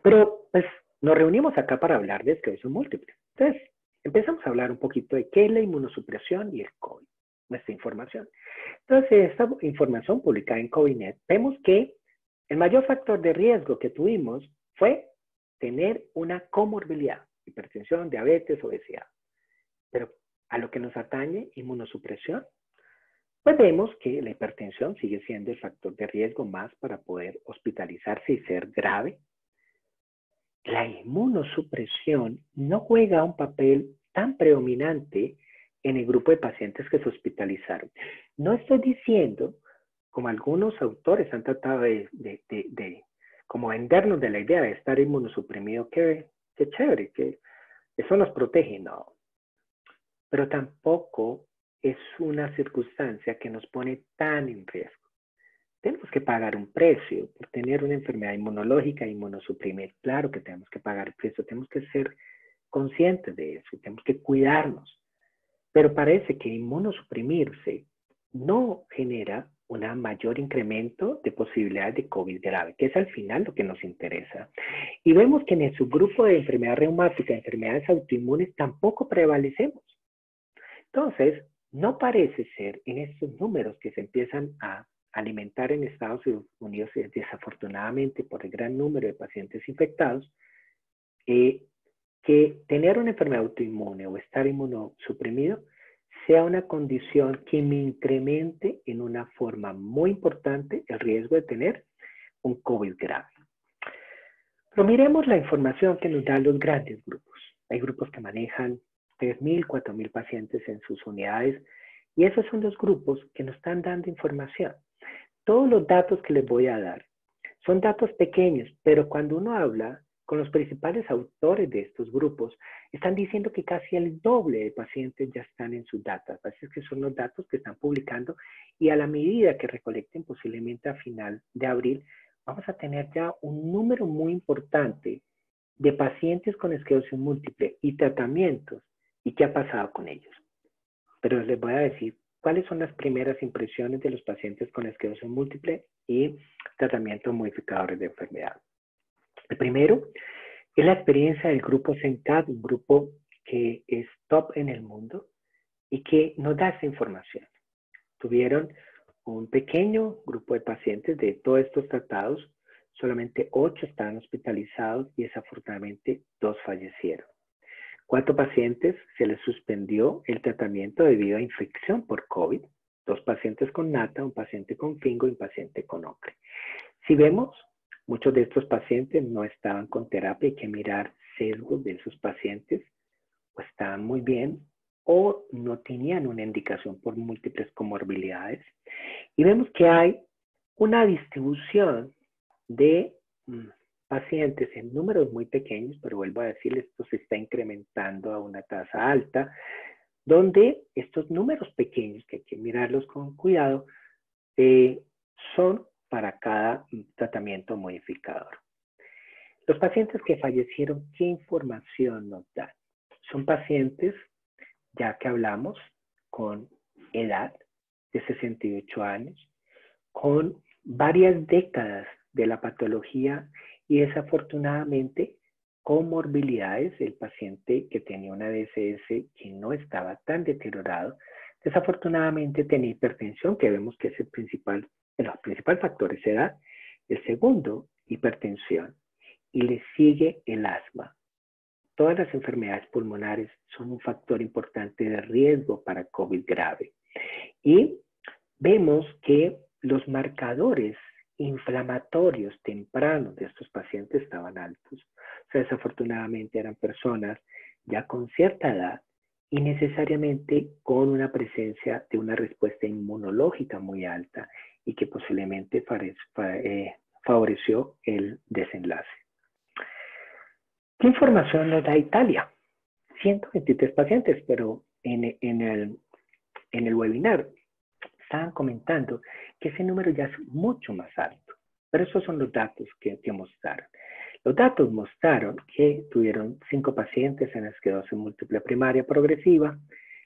pero pues nos reunimos acá para hablar de esclerosis múltiple. Entonces, empezamos a hablar un poquito de qué es la inmunosupresión y el COVID, nuestra información. Entonces, esta información publicada en COVID-19, vemos que el mayor factor de riesgo que tuvimos fue tener una comorbilidad, hipertensión, diabetes, obesidad. Pero a lo que nos atañe, inmunosupresión, pues vemos que la hipertensión sigue siendo el factor de riesgo más para poder hospitalizarse y ser grave. La inmunosupresión no juega un papel tan predominante en el grupo de pacientes que se hospitalizaron. No estoy diciendo, como algunos autores han tratado de como vendernos de la idea de estar inmunosuprimido, que chévere, que eso nos protege, no. Pero tampoco es una circunstancia que nos pone tan en riesgo. Tenemos que pagar un precio por tener una enfermedad inmunológica e inmunosuprimir. Claro que tenemos que pagar el precio, tenemos que ser conscientes de eso, tenemos que cuidarnos. Pero parece que inmunosuprimirse no genera un mayor incremento de posibilidades de COVID grave, que es al final lo que nos interesa. Y vemos que en el subgrupo de enfermedad reumática, enfermedades autoinmunes, tampoco prevalecemos. Entonces, no parece ser en estos números que se empiezan a alimentar en Estados Unidos, desafortunadamente por el gran número de pacientes infectados, que tener una enfermedad autoinmune o estar inmunosuprimido sea una condición que me incremente en una forma muy importante el riesgo de tener un COVID grave. Pero miremos la información que nos dan los grandes grupos. Hay grupos que manejan 3.000, 4.000 pacientes en sus unidades y esos son los grupos que nos están dando información. Todos los datos que les voy a dar son datos pequeños, pero cuando uno habla con los principales autores de estos grupos, están diciendo que casi el doble de pacientes ya están en sus datos. Así es que son los datos que están publicando y a la medida que recolecten posiblemente a final de abril, vamos a tener ya un número muy importante de pacientes con esclerosis múltiple y tratamientos y qué ha pasado con ellos. Pero les voy a decir cuáles son las primeras impresiones de los pacientes con esclerosis múltiple y tratamientos modificadores de enfermedad. El primero es la experiencia del grupo CENCAD, un grupo que es top en el mundo y que nos da esa información. Tuvieron un pequeño grupo de pacientes de todos estos tratados, solamente 8 estaban hospitalizados y desafortunadamente 2 fallecieron. 4 pacientes se les suspendió el tratamiento debido a infección por COVID, 2 pacientes con NATA, un paciente con FINGO y un paciente con OCRE. Si vemos, muchos de estos pacientes no estaban con terapia, hay que mirar sesgos de esos pacientes, o estaban muy bien o no tenían una indicación por múltiples comorbilidades. Y vemos que hay una distribución de pacientes en números muy pequeños, pero vuelvo a decir, esto se está incrementando a una tasa alta, donde estos números pequeños, que hay que mirarlos con cuidado, son para cada tratamiento modificador. Los pacientes que fallecieron, ¿qué información nos dan? Son pacientes, ya que hablamos, con edad de 68 años, con varias décadas de la patología y desafortunadamente comorbilidades. El paciente que tenía una DSS que no estaba tan deteriorado, desafortunadamente tenía hipertensión, que vemos que es el principal, de los principales factores, edad. El segundo, hipertensión, y le sigue el asma. Todas las enfermedades pulmonares son un factor importante de riesgo para COVID grave. Y vemos que los marcadores inflamatorios tempranos de estos pacientes estaban altos. O sea, desafortunadamente eran personas ya con cierta edad y necesariamente con una presencia de una respuesta inmunológica muy alta y que posiblemente favoreció el desenlace. ¿Qué información nos da Italia? 123 pacientes, pero en el webinar estaban comentando que ese número ya es mucho más alto. Pero esos son los datos que mostraron. Los datos mostraron que tuvieron 5 pacientes en esclerosis múltiple primaria progresiva,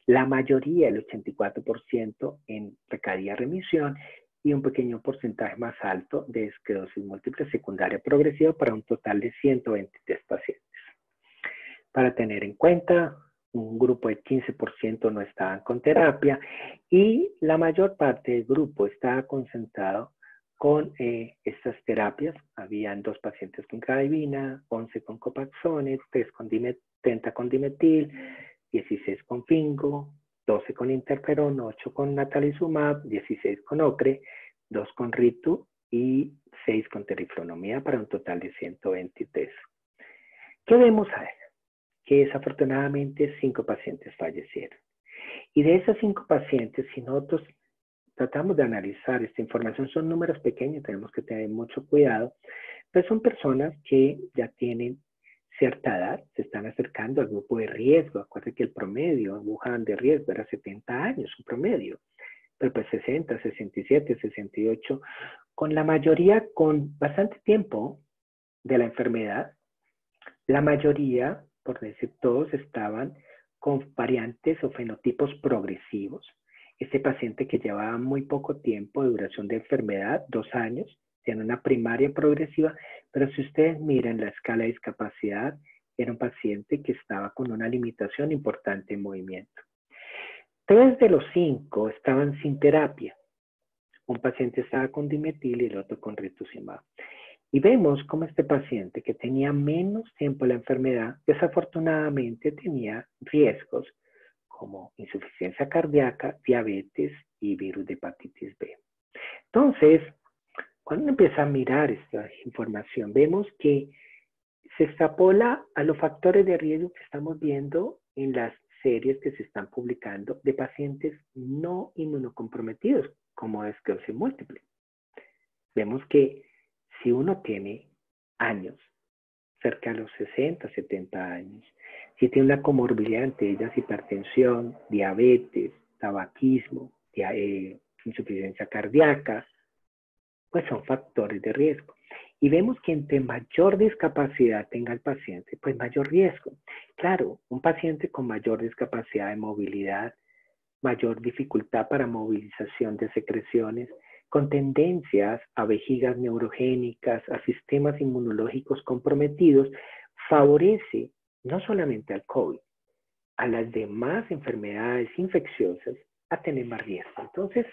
la mayoría, el 84%, en precariedad remisión y un pequeño porcentaje más alto de esclerosis múltiple secundaria progresiva para un total de 123 pacientes. Para tener en cuenta, un grupo de 15% no estaban con terapia y la mayor parte del grupo estaba concentrado con estas terapias. Habían 2 pacientes con cadivina, 11 con copaxone, 30 con dimetil, 16 con fingo, 12 con interferón, 8 con natalizumab, 16 con ocre, 2 con ritu y 6 con teriflunomida para un total de 123. ¿Qué vemos ahí? que desafortunadamente 5 pacientes fallecieron. Y de esos 5 pacientes, si nosotros tratamos de analizar esta información, son números pequeños, tenemos que tener mucho cuidado, pero son personas que ya tienen cierta edad, se están acercando al grupo de riesgo. Acuérdense que el promedio en Wuhan de riesgo era 70 años, un promedio, pero pues 60, 67, 68, con la mayoría con bastante tiempo de la enfermedad. La mayoría, por decir todos, estaban con variantes o fenotipos progresivos. Este paciente que llevaba muy poco tiempo de duración de enfermedad, 2 años, tiene una primaria progresiva, pero si ustedes miran la escala de discapacidad, era un paciente que estaba con una limitación importante en movimiento. 3 de los 5 estaban sin terapia. Un paciente estaba con dimetil y el otro con rituximab. Y vemos cómo este paciente que tenía menos tiempo la enfermedad, desafortunadamente tenía riesgos como insuficiencia cardíaca, diabetes y virus de hepatitis B. Entonces, cuando uno empieza a mirar esta información, vemos que se extrapola a los factores de riesgo que estamos viendo en las series que se están publicando de pacientes no inmunocomprometidos, como esclerosis múltiple. Vemos que si uno tiene años, cerca de los 60, 70 años, si tiene una comorbilidad, entre ellas hipertensión, diabetes, tabaquismo, insuficiencia cardíaca, pues son factores de riesgo. Y vemos que entre mayor discapacidad tenga el paciente, pues mayor riesgo. Claro, un paciente con mayor discapacidad de movilidad, mayor dificultad para movilización de secreciones, con tendencias a vejigas neurogénicas, a sistemas inmunológicos comprometidos, favorece no solamente al COVID, a las demás enfermedades infecciosas a tener más riesgo. Entonces,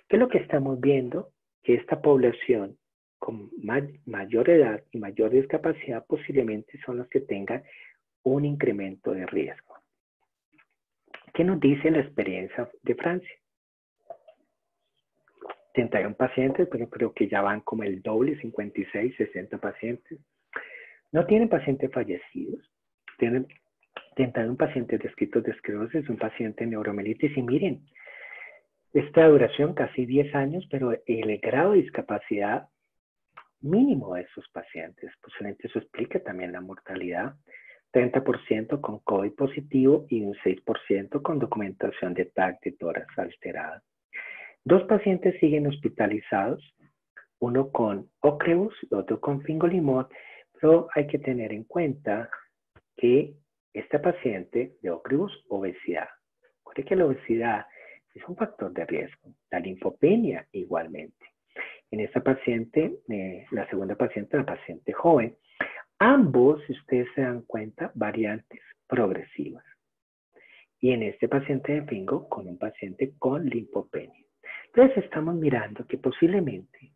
¿qué es lo que estamos viendo? Que esta población con mayor edad y mayor discapacidad posiblemente son los que tengan un incremento de riesgo. ¿Qué nos dice la experiencia de Francia? 31 pacientes, pero creo que ya van como el doble, 56, 60 pacientes. No tienen pacientes fallecidos, tienen 31 pacientes descritos de esclerosis, un paciente en neuromielitis, y miren, esta duración casi 10 años, pero el grado de discapacidad mínimo de esos pacientes, posiblemente eso explica también la mortalidad, 30% con COVID positivo y un 6% con documentación de TAC de tórax alterada. 2 pacientes siguen hospitalizados, uno con Ocrevus y otro con fingolimod, pero hay que tener en cuenta que esta paciente de Ocrevus, obesidad. Recuerde que la obesidad es un factor de riesgo, la linfopenia igualmente. En esta paciente, la segunda paciente, la paciente joven, ambos, si ustedes se dan cuenta, variantes progresivas. Y en este paciente de Fingo, con un paciente con linfopenia. Entonces estamos mirando que posiblemente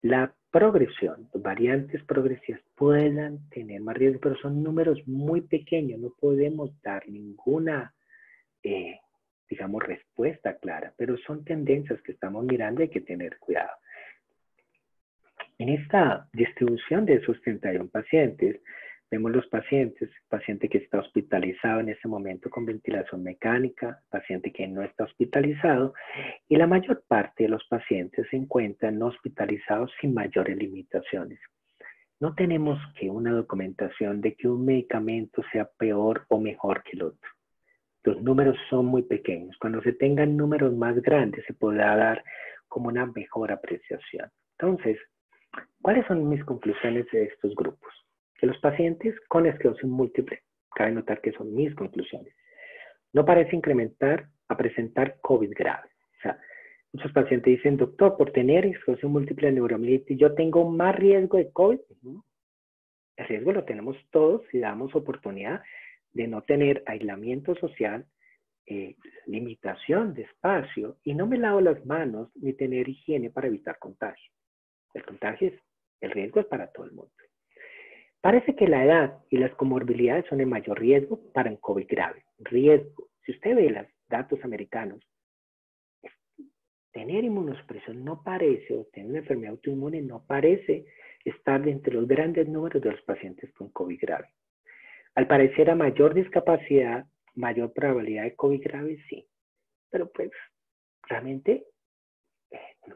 la progresión, variantes progresivas puedan tener más riesgo, pero son números muy pequeños, no podemos dar ninguna, digamos, respuesta clara, pero son tendencias que estamos mirando y hay que tener cuidado. En esta distribución de esos 31 pacientes, vemos los pacientes, paciente que está hospitalizado en ese momento con ventilación mecánica, paciente que no está hospitalizado, y la mayor parte de los pacientes se encuentran no hospitalizados sin mayores limitaciones. No tenemos que una documentación de que un medicamento sea peor o mejor que el otro. Los números son muy pequeños. Cuando se tengan números más grandes se podrá dar como una mejor apreciación. Entonces, ¿cuáles son mis conclusiones de estos grupos? Que los pacientes con esclerosis múltiple, cabe notar que son mis conclusiones, no parece incrementar a presentar COVID grave. O sea, muchos pacientes dicen, doctor, por tener esclerosis múltiple de neuromielitis, ¿yo tengo más riesgo de COVID? No. El riesgo lo tenemos todos si damos oportunidad de no tener aislamiento social, limitación de espacio, y no me lavo las manos ni tener higiene para evitar contagio. El riesgo es para todo el mundo. Parece que la edad y las comorbilidades son el mayor riesgo para un COVID grave. Riesgo. Si usted ve los datos americanos, tener inmunosupresión no parece, o tener una enfermedad autoinmune no parece estar entre los grandes números de los pacientes con COVID grave. Al parecer a mayor discapacidad, mayor probabilidad de COVID grave, sí. Pero pues realmente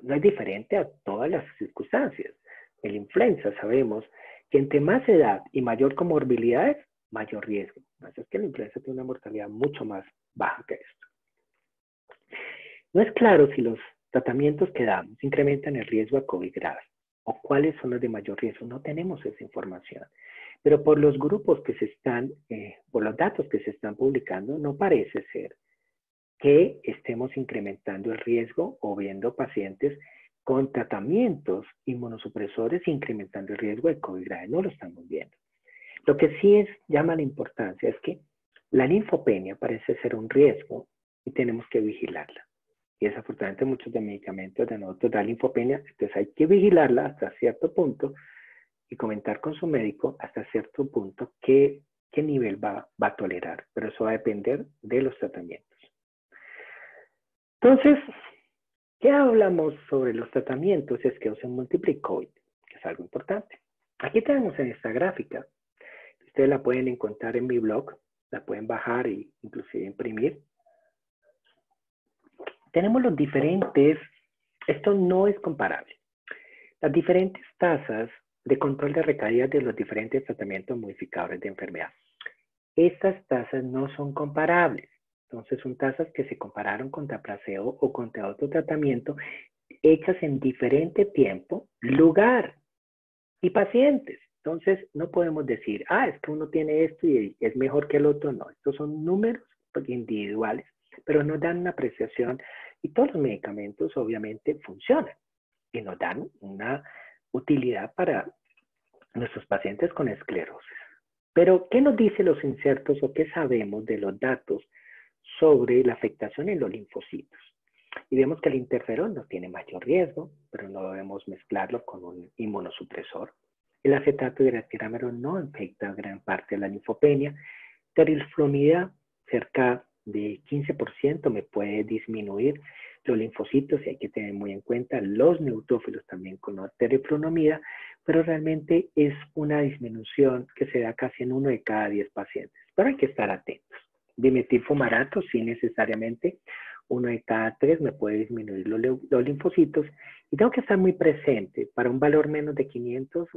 no es diferente a todas las circunstancias. El influenza sabemos que entre más edad y mayor comorbilidades, mayor riesgo. Así es que la influenza tiene una mortalidad mucho más baja que esto. No es claro si los tratamientos que damos incrementan el riesgo a COVID grave o cuáles son los de mayor riesgo. No tenemos esa información. Pero por los grupos que se están, por los datos que se están publicando, no parece ser que estemos incrementando el riesgo o viendo pacientes con tratamientos inmunosupresores incrementando el riesgo de COVID grave. No lo estamos viendo. Lo que sí llama la importancia es que la linfopenia parece ser un riesgo y tenemos que vigilarla. Y desafortunadamente muchos de los medicamentos de nosotros dan linfopenia, entonces hay que vigilarla hasta cierto punto y comentar con su médico hasta cierto punto qué nivel va a tolerar. Pero eso va a depender de los tratamientos. Entonces, ¿qué hablamos sobre los tratamientos? Es que usen multiple COVID, que es algo importante. Aquí tenemos en esta gráfica. Ustedes la pueden encontrar en mi blog, la pueden bajar e inclusive imprimir. Tenemos los diferentes, esto no es comparable, las diferentes tasas de control de recaídas de los diferentes tratamientos modificadores de enfermedad. Estas tasas no son comparables. Entonces son tasas que se compararon contra placebo o contra otro tratamiento hechas en diferente tiempo, lugar y pacientes. Entonces no podemos decir, es que uno tiene esto y es mejor que el otro. No, estos son números individuales, pero nos dan una apreciación y todos los medicamentos obviamente funcionan y nos dan una utilidad para nuestros pacientes con esclerosis. Pero, ¿qué nos dicen los insertos o qué sabemos de los datos sobre la afectación en los linfocitos? Y vemos que el interferón no tiene mayor riesgo, pero no debemos mezclarlo con un inmunosupresor. El acetato hidroxiámero no afecta gran parte de la linfopenia. Teriflunomida, cerca de 15% me puede disminuir los linfocitos y hay que tener muy en cuenta los neutrófilos también con la teriflunomida, pero realmente es una disminución que se da casi en 1 de cada 10 pacientes. Pero hay que estar atentos. Dimetilfumarato, sí necesariamente, 1 de cada 3 me puede disminuir los linfocitos y tengo que estar muy presente. Para un valor menos de 500,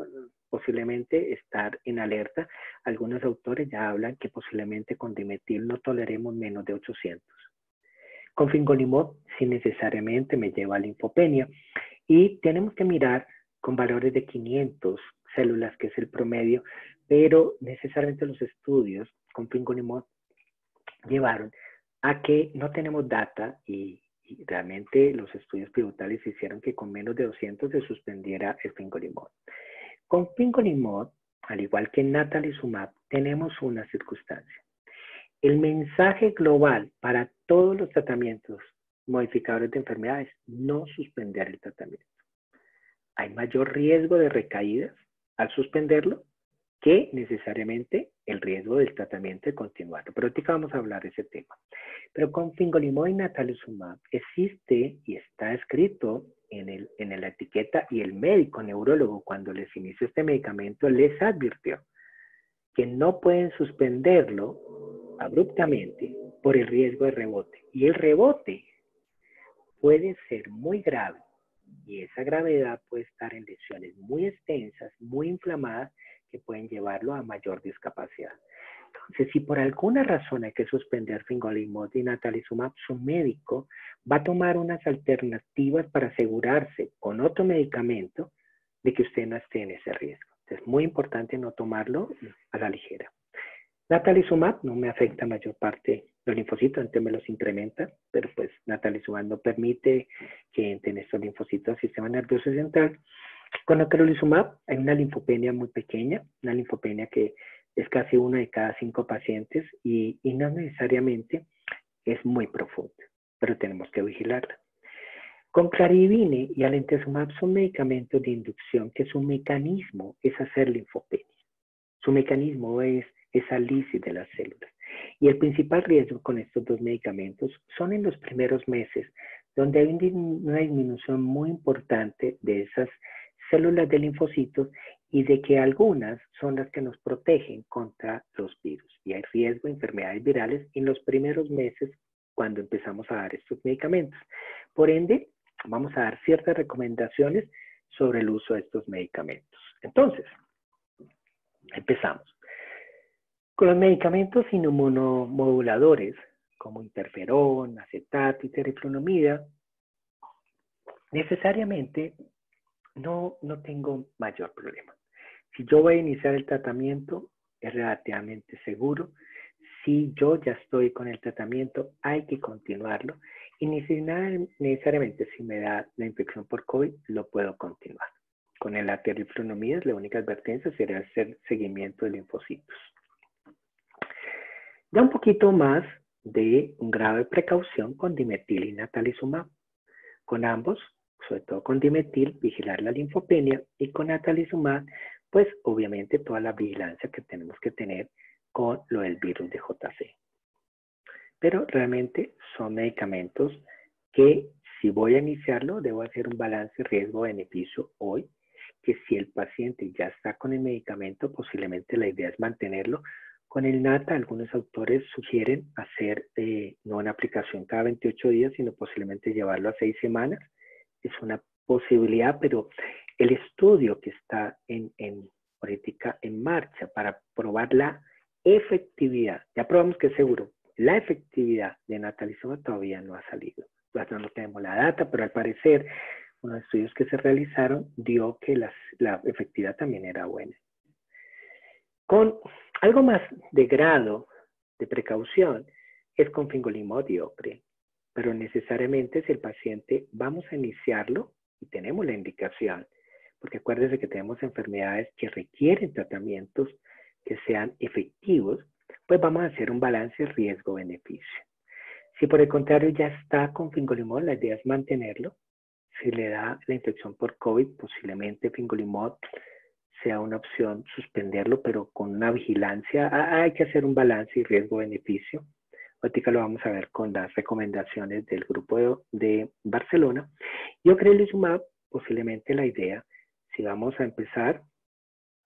posiblemente estar en alerta. Algunos autores ya hablan que posiblemente con dimetil no toleremos menos de 800. Con fingolimod, sí necesariamente me lleva a linfopenia y tenemos que mirar con valores de 500 células, que es el promedio, pero necesariamente los estudios con fingolimod llevaron a que no tenemos data y realmente los estudios pivotales hicieron que con menos de 200 se suspendiera el fingolimod. Con fingolimod, al igual que en natalizumab, tenemos una circunstancia. El mensaje global para todos los tratamientos modificadores de enfermedades, no suspender el tratamiento. Hay mayor riesgo de recaídas al suspenderlo que necesariamente el riesgo del tratamiento de continuarlo. Pero ahorita vamos a hablar de ese tema. Pero con fingolimod y natalizumab existe y está escrito en la etiqueta y el médico neurólogo cuando les inició este medicamento les advirtió que no pueden suspenderlo abruptamente por el riesgo de rebote. Y el rebote puede ser muy grave y esa gravedad puede estar en lesiones muy extensas, muy inflamadas, que pueden llevarlo a mayor discapacidad. Entonces, si por alguna razón hay que suspender fingolimod y natalizumab, su médico va a tomar unas alternativas para asegurarse con otro medicamento de que usted no esté en ese riesgo. Es muy importante no tomarlo a la ligera. Natalizumab no me afecta mayor parte los linfocitos, antes me los incrementa, pero pues natalizumab no permite que entren estos linfocitos al sistema nervioso central. Con natalizumab hay una linfopenia muy pequeña, una linfopenia que es casi 1 de cada 5 pacientes y no necesariamente es muy profunda, pero tenemos que vigilarla. Con claridine y alentezumab son medicamentos de inducción que su mecanismo es hacer linfopenia. Su mecanismo es esa lisis de las células. Y el principal riesgo con estos dos medicamentos son en los primeros meses, donde hay una disminución muy importante de esas células de linfocitos y de que algunas son las que nos protegen contra los virus. Y hay riesgo de enfermedades virales en los primeros meses cuando empezamos a dar estos medicamentos. Por ende, vamos a dar ciertas recomendaciones sobre el uso de estos medicamentos. Entonces, empezamos. Con los medicamentos inmunomoduladores, como interferón, acetato y teriflunomida, necesariamente no tengo mayor problema. Si yo voy a iniciar el tratamiento, es relativamente seguro. Si yo ya estoy con el tratamiento, hay que continuarlo. Y necesariamente si me da la infección por COVID, lo puedo continuar. Con la teriflunomida, la única advertencia sería hacer seguimiento de linfocitos. Da un poquito más de un grado de precaución con dimetil y natalizumab. Con ambos, sobre todo con dimetil, vigilar la linfopenia, y con natalizumab, pues obviamente toda la vigilancia que tenemos que tener con lo del virus de JC. Pero realmente son medicamentos que si voy a iniciarlo, debo hacer un balance riesgo-beneficio hoy, que si el paciente ya está con el medicamento, posiblemente la idea es mantenerlo. Con el NATA, algunos autores sugieren hacer no una aplicación cada 28 días, sino posiblemente llevarlo a 6 semanas. Es una posibilidad, pero el estudio que está ahorita en marcha para probar la efectividad, ya probamos que es seguro, la efectividad de natalizumab todavía no ha salido. No tenemos la data, pero al parecer, unos estudios que se realizaron dio que la efectividad también era buena. Con algo más de grado de precaución es con fingolimod y ocre, pero necesariamente si el paciente vamos a iniciarlo y tenemos la indicación, porque acuérdense que tenemos enfermedades que requieren tratamientos que sean efectivos, pues vamos a hacer un balance riesgo-beneficio. Si por el contrario ya está con fingolimod, la idea es mantenerlo. Si le da la infección por COVID, posiblemente fingolimod sea una opción suspenderlo, pero con una vigilancia. Hay que hacer un balance y riesgo-beneficio. Ahorita lo vamos a ver con las recomendaciones del grupo de Barcelona. Y ocrelizumab, posiblemente la idea, si vamos a empezar,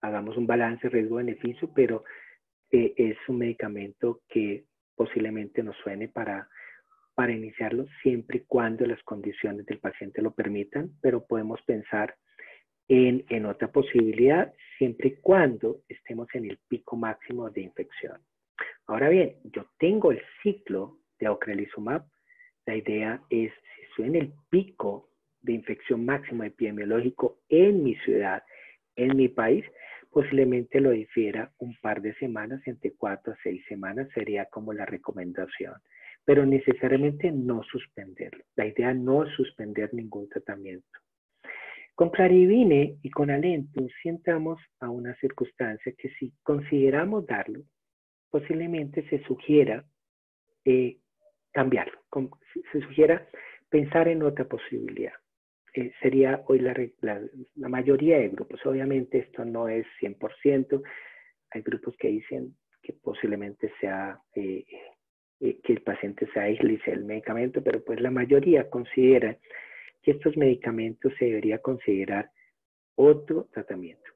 hagamos un balance riesgo-beneficio, pero es un medicamento que posiblemente nos suene para iniciarlo siempre y cuando las condiciones del paciente lo permitan, pero podemos pensar en otra posibilidad siempre y cuando estemos en el pico máximo de infección. Ahora bien, yo tengo el ciclo de ocrelizumab. La idea es, si estoy en el pico de infección máximo epidemiológico en mi ciudad, en mi país, posiblemente lo difiera un par de semanas, entre 4 a 6 semanas sería como la recomendación. Pero necesariamente no suspenderlo. La idea no es suspender ningún tratamiento. Con Clarivine y con Alentum sí entramos a una circunstancia que si consideramos darlo, posiblemente se sugiera cambiarlo, se sugiera pensar en otra posibilidad. Sería hoy la mayoría de grupos. Obviamente esto no es 100%. Hay grupos que dicen que posiblemente sea que el paciente se aísle y sea el medicamento, pero pues la mayoría considera que estos medicamentos se debería considerar otro tratamiento.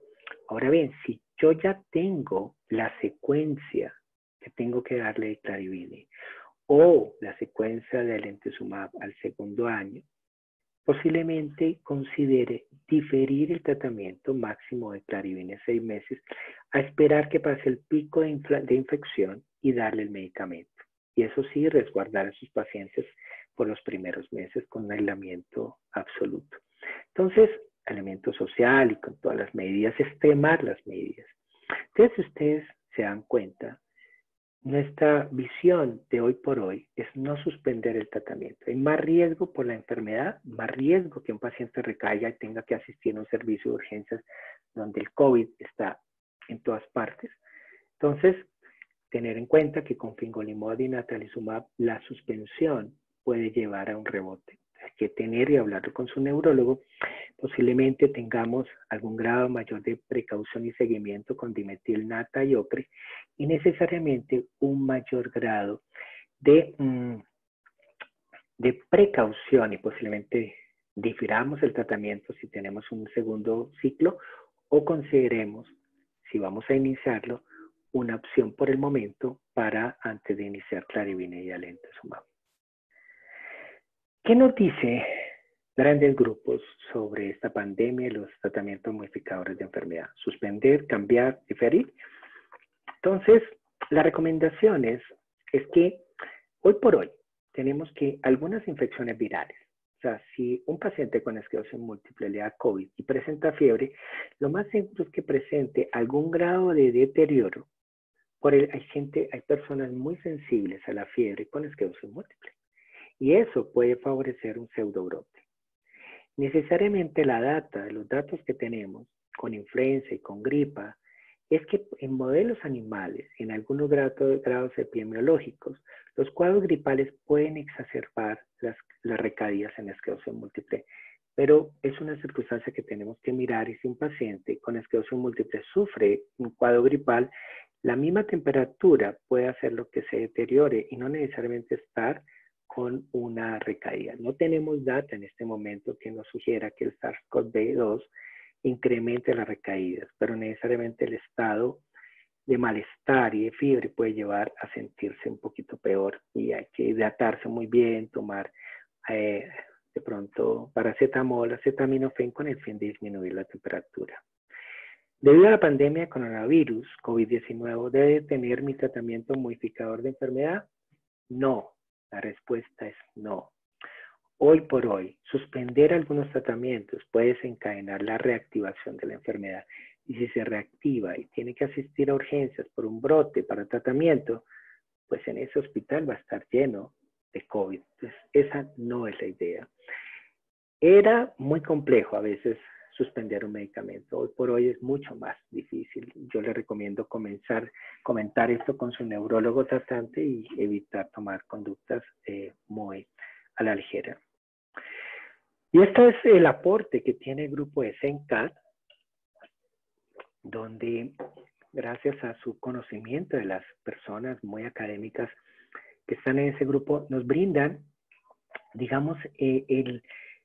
Ahora bien, si yo ya tengo la secuencia que tengo que darle de Clarivine o la secuencia de Alemtuzumab al segundo año, posiblemente considere diferir el tratamiento máximo de Clarivine 6 meses a esperar que pase el pico de infección y darle el medicamento. Y eso sí, resguardar a sus pacientes por los primeros meses con un aislamiento absoluto. Entonces, aislamiento social y con todas las medidas, extremar las medidas. Entonces, si ustedes se dan cuenta, nuestra visión de hoy por hoy es no suspender el tratamiento. Hay más riesgo por la enfermedad, más riesgo que un paciente recaiga y tenga que asistir a un servicio de urgencias donde el COVID está en todas partes. Entonces, tener en cuenta que con fingolimod y natalizumab la suspensión puede llevar a un rebote. Hay que tener y hablarlo con su neurólogo. Posiblemente tengamos algún grado mayor de precaución y seguimiento con dimetil, nata y ocre, y necesariamente un mayor grado de precaución, y posiblemente difiramos el tratamiento si tenemos un segundo ciclo o consideremos, si vamos a iniciarlo, una opción por el momento para antes de iniciar Clarivine y Alentosumab. ¿Qué nos dice grandes grupos sobre esta pandemia y los tratamientos modificadores de enfermedad? Suspender, cambiar, diferir. Entonces, la recomendación es que hoy por hoy tenemos que algunas infecciones virales, o sea, si un paciente con esclerosis múltiple le da COVID y presenta fiebre, lo más seguro es que presente algún grado de deterioro. Hay personas muy sensibles a la fiebre con esclerosis múltiple y eso puede favorecer un pseudobrote. Necesariamente los datos que tenemos con influenza y con gripa, es que en modelos animales, en algunos grados epidemiológicos, los cuadros gripales pueden exacerbar las recaídas en esclerosis múltiple, pero es una circunstancia que tenemos que mirar y si un paciente con esclerosis múltiple sufre un cuadro gripal, la misma temperatura puede hacer lo que se deteriore y no necesariamente estar con una recaída. No tenemos data en este momento que nos sugiera que el SARS-CoV-2 incremente las recaídas, pero necesariamente el estado de malestar y de fiebre puede llevar a sentirse un poquito peor y hay que hidratarse muy bien, tomar de pronto paracetamol, acetaminofén con el fin de disminuir la temperatura. Debido a la pandemia de coronavirus, COVID-19, ¿debe tener mi tratamiento modificador de enfermedad? No, la respuesta es no. Hoy por hoy, suspender algunos tratamientos puede desencadenar la reactivación de la enfermedad. Y si se reactiva y tiene que asistir a urgencias por un brote para tratamiento, pues en ese hospital va a estar lleno de COVID. Entonces, esa no es la idea. Era muy complejo a veces suspender un medicamento. Hoy por hoy es mucho más difícil. Yo le recomiendo comentar esto con su neurólogo tratante y evitar tomar conductas muy a la ligera. Y este es el aporte que tiene el grupo de CENCAT, donde gracias a su conocimiento de las personas muy académicas que están en ese grupo, nos brindan, digamos,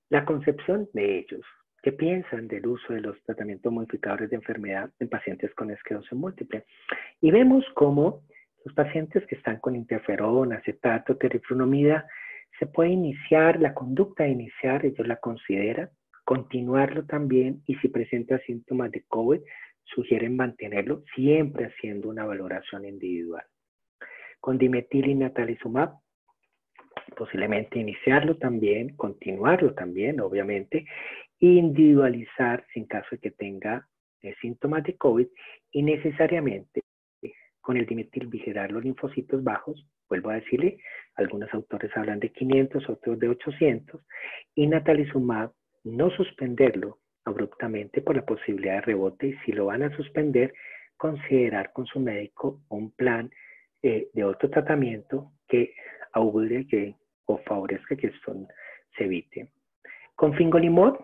la concepción de ellos. ¿Qué piensan del uso de los tratamientos modificadores de enfermedad en pacientes con esclerosis múltiple? Y vemos cómo los pacientes que están con interferón, acetato, teriflunomida, se puede iniciar, la conducta de iniciar, ellos la consideran, continuarlo también, y si presenta síntomas de COVID, sugieren mantenerlo, siempre haciendo una valoración individual. Con dimetil y natalizumab, posiblemente iniciarlo también, continuarlo también, obviamente, individualizar en caso de que tenga síntomas de COVID y necesariamente con el dimetil vigilar los linfocitos bajos. Vuelvo a decirle, algunos autores hablan de 500, otros de 800, y natalizumab no suspenderlo abruptamente por la posibilidad de rebote, y si lo van a suspender, considerar con su médico un plan de otro tratamiento que augure o favorezca que esto se evite. Con fingolimod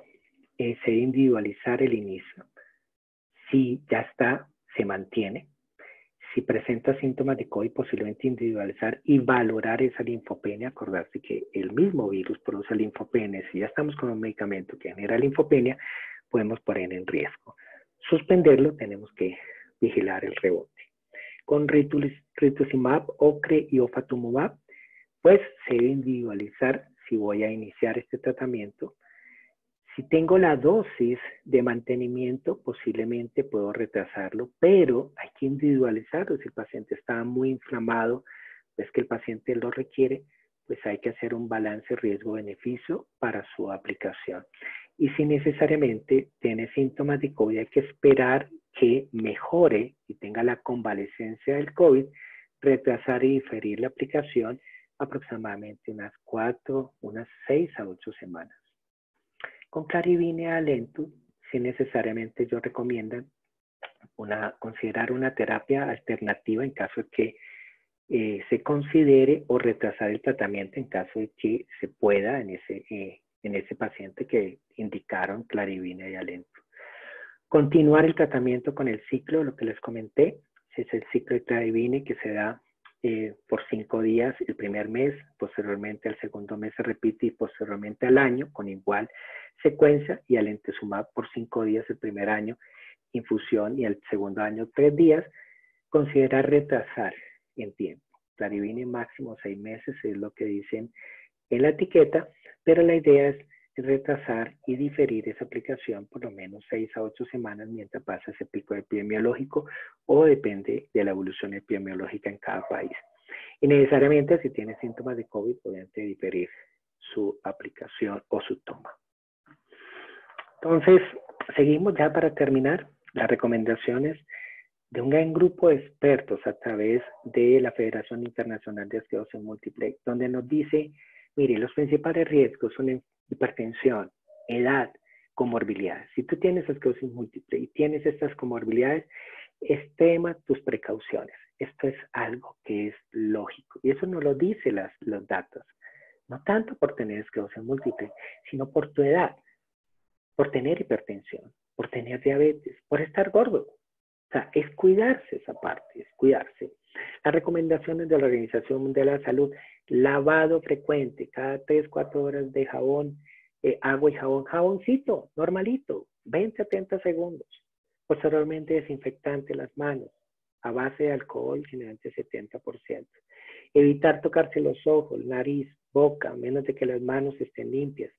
se debe individualizar el inicio. Si ya está, se mantiene. Si presenta síntomas de COVID, posiblemente individualizar y valorar esa linfopenia. Acordarse que el mismo virus produce linfopenia. Si ya estamos con un medicamento que genera linfopenia, podemos poner en riesgo. Suspenderlo, tenemos que vigilar el rebote. Con rituximab, ocre y ofatumumab, pues se debe individualizar si voy a iniciar este tratamiento. Si tengo la dosis de mantenimiento, posiblemente puedo retrasarlo, pero hay que individualizarlo. Si el paciente está muy inflamado, es que el paciente lo requiere, pues hay que hacer un balance riesgo-beneficio para su aplicación. Y si necesariamente tiene síntomas de COVID, hay que esperar que mejore y tenga la convalescencia del COVID, retrasar y diferir la aplicación aproximadamente unas 6 a 8 semanas. Con Clarivine Alentu, si necesariamente yo recomiendo considerar una terapia alternativa en caso de que se considere o retrasar el tratamiento en caso de que se pueda en ese paciente que indicaron Clarivine y Alentu. Continuar el tratamiento con el ciclo, lo que les comenté, es el ciclo de Clarivine que se da por 5 días el primer mes, posteriormente al segundo mes se repite y posteriormente al año con igual secuencia, y alentosumab por 5 días el primer año infusión y al segundo año 3 días, considerar retrasar en tiempo. Clarivine máximo 6 meses es lo que dicen en la etiqueta, pero la idea es retrasar y diferir esa aplicación por lo menos 6 a 8 semanas mientras pasa ese pico epidemiológico o depende de la evolución epidemiológica en cada país. Y necesariamente si tiene síntomas de COVID, pueden diferir su aplicación o su toma. Entonces, seguimos ya para terminar las recomendaciones de un gran grupo de expertos a través de la Federación Internacional de Esclerosis Múltiple, donde nos dice, mire, los principales riesgos son hipertensión, edad, comorbilidades. Si tú tienes esclerosis múltiple y tienes estas comorbilidades, extrema tus precauciones. Esto es algo que es lógico y eso nos lo dicen los datos. No tanto por tener esclerosis múltiple, sino por tu edad, por tener hipertensión, por tener diabetes, por estar gordo. O sea, es cuidarse esa parte, es cuidarse. Las recomendaciones de la Organización Mundial de la Salud, lavado frecuente, cada 3, 4 horas de jabón, agua y jabón, jaboncito, normalito, 20 a 30 segundos. Posteriormente, desinfectante las manos, a base de alcohol, generalmente 70%. Evitar tocarse los ojos, nariz, boca, a menos de que las manos estén limpias.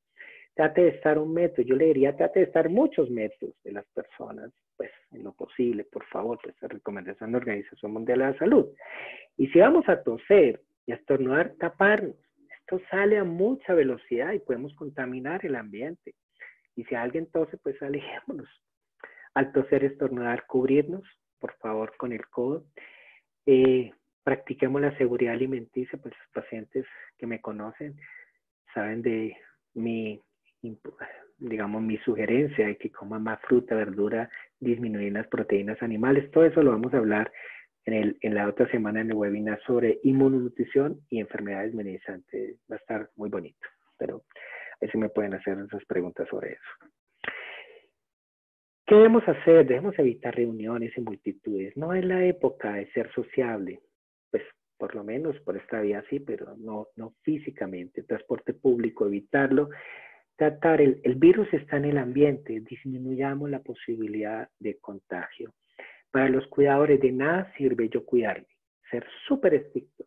Trate de estar 1 metro, yo le diría trate de estar muchos metros de las personas, pues en lo posible, por favor, pues la recomendación de la Organización Mundial de la Salud. Y si vamos a toser y a estornudar, taparnos. Esto sale a mucha velocidad y podemos contaminar el ambiente. Y si alguien tose, pues alejémonos. Al toser, estornudar, cubrirnos, por favor, con el codo. Practiquemos la seguridad alimenticia, pues los pacientes que me conocen saben de mi sugerencia de que coman más fruta, verdura, disminuir las proteínas animales. Todo eso lo vamos a hablar en la otra semana en el webinar sobre inmunonutrición y enfermedades minimizantes. Va a estar muy bonito, pero ahí sí me pueden hacer esas preguntas sobre eso. ¿Qué debemos hacer? Debemos evitar reuniones en multitudes. No es la época de ser sociable, pues por lo menos por esta vía sí, pero no físicamente. Transporte público, evitarlo. Tratar, el virus está en el ambiente, disminuyamos la posibilidad de contagio. Para los cuidadores de nada sirve yo cuidarme, ser súper estricto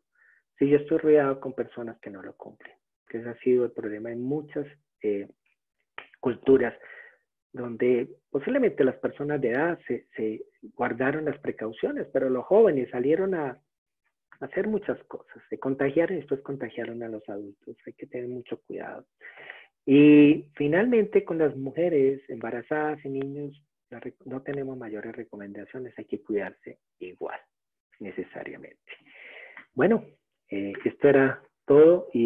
si yo estoy rodeado con personas que no lo cumplen, que ese ha sido el problema en muchas culturas donde posiblemente las personas de edad se guardaron las precauciones, pero los jóvenes salieron a hacer muchas cosas, se contagiaron y después contagiaron a los adultos. Hay que tener mucho cuidado. Y finalmente con las mujeres embarazadas y niños no tenemos mayores recomendaciones, hay que cuidarse igual, necesariamente. Bueno, esto era todo y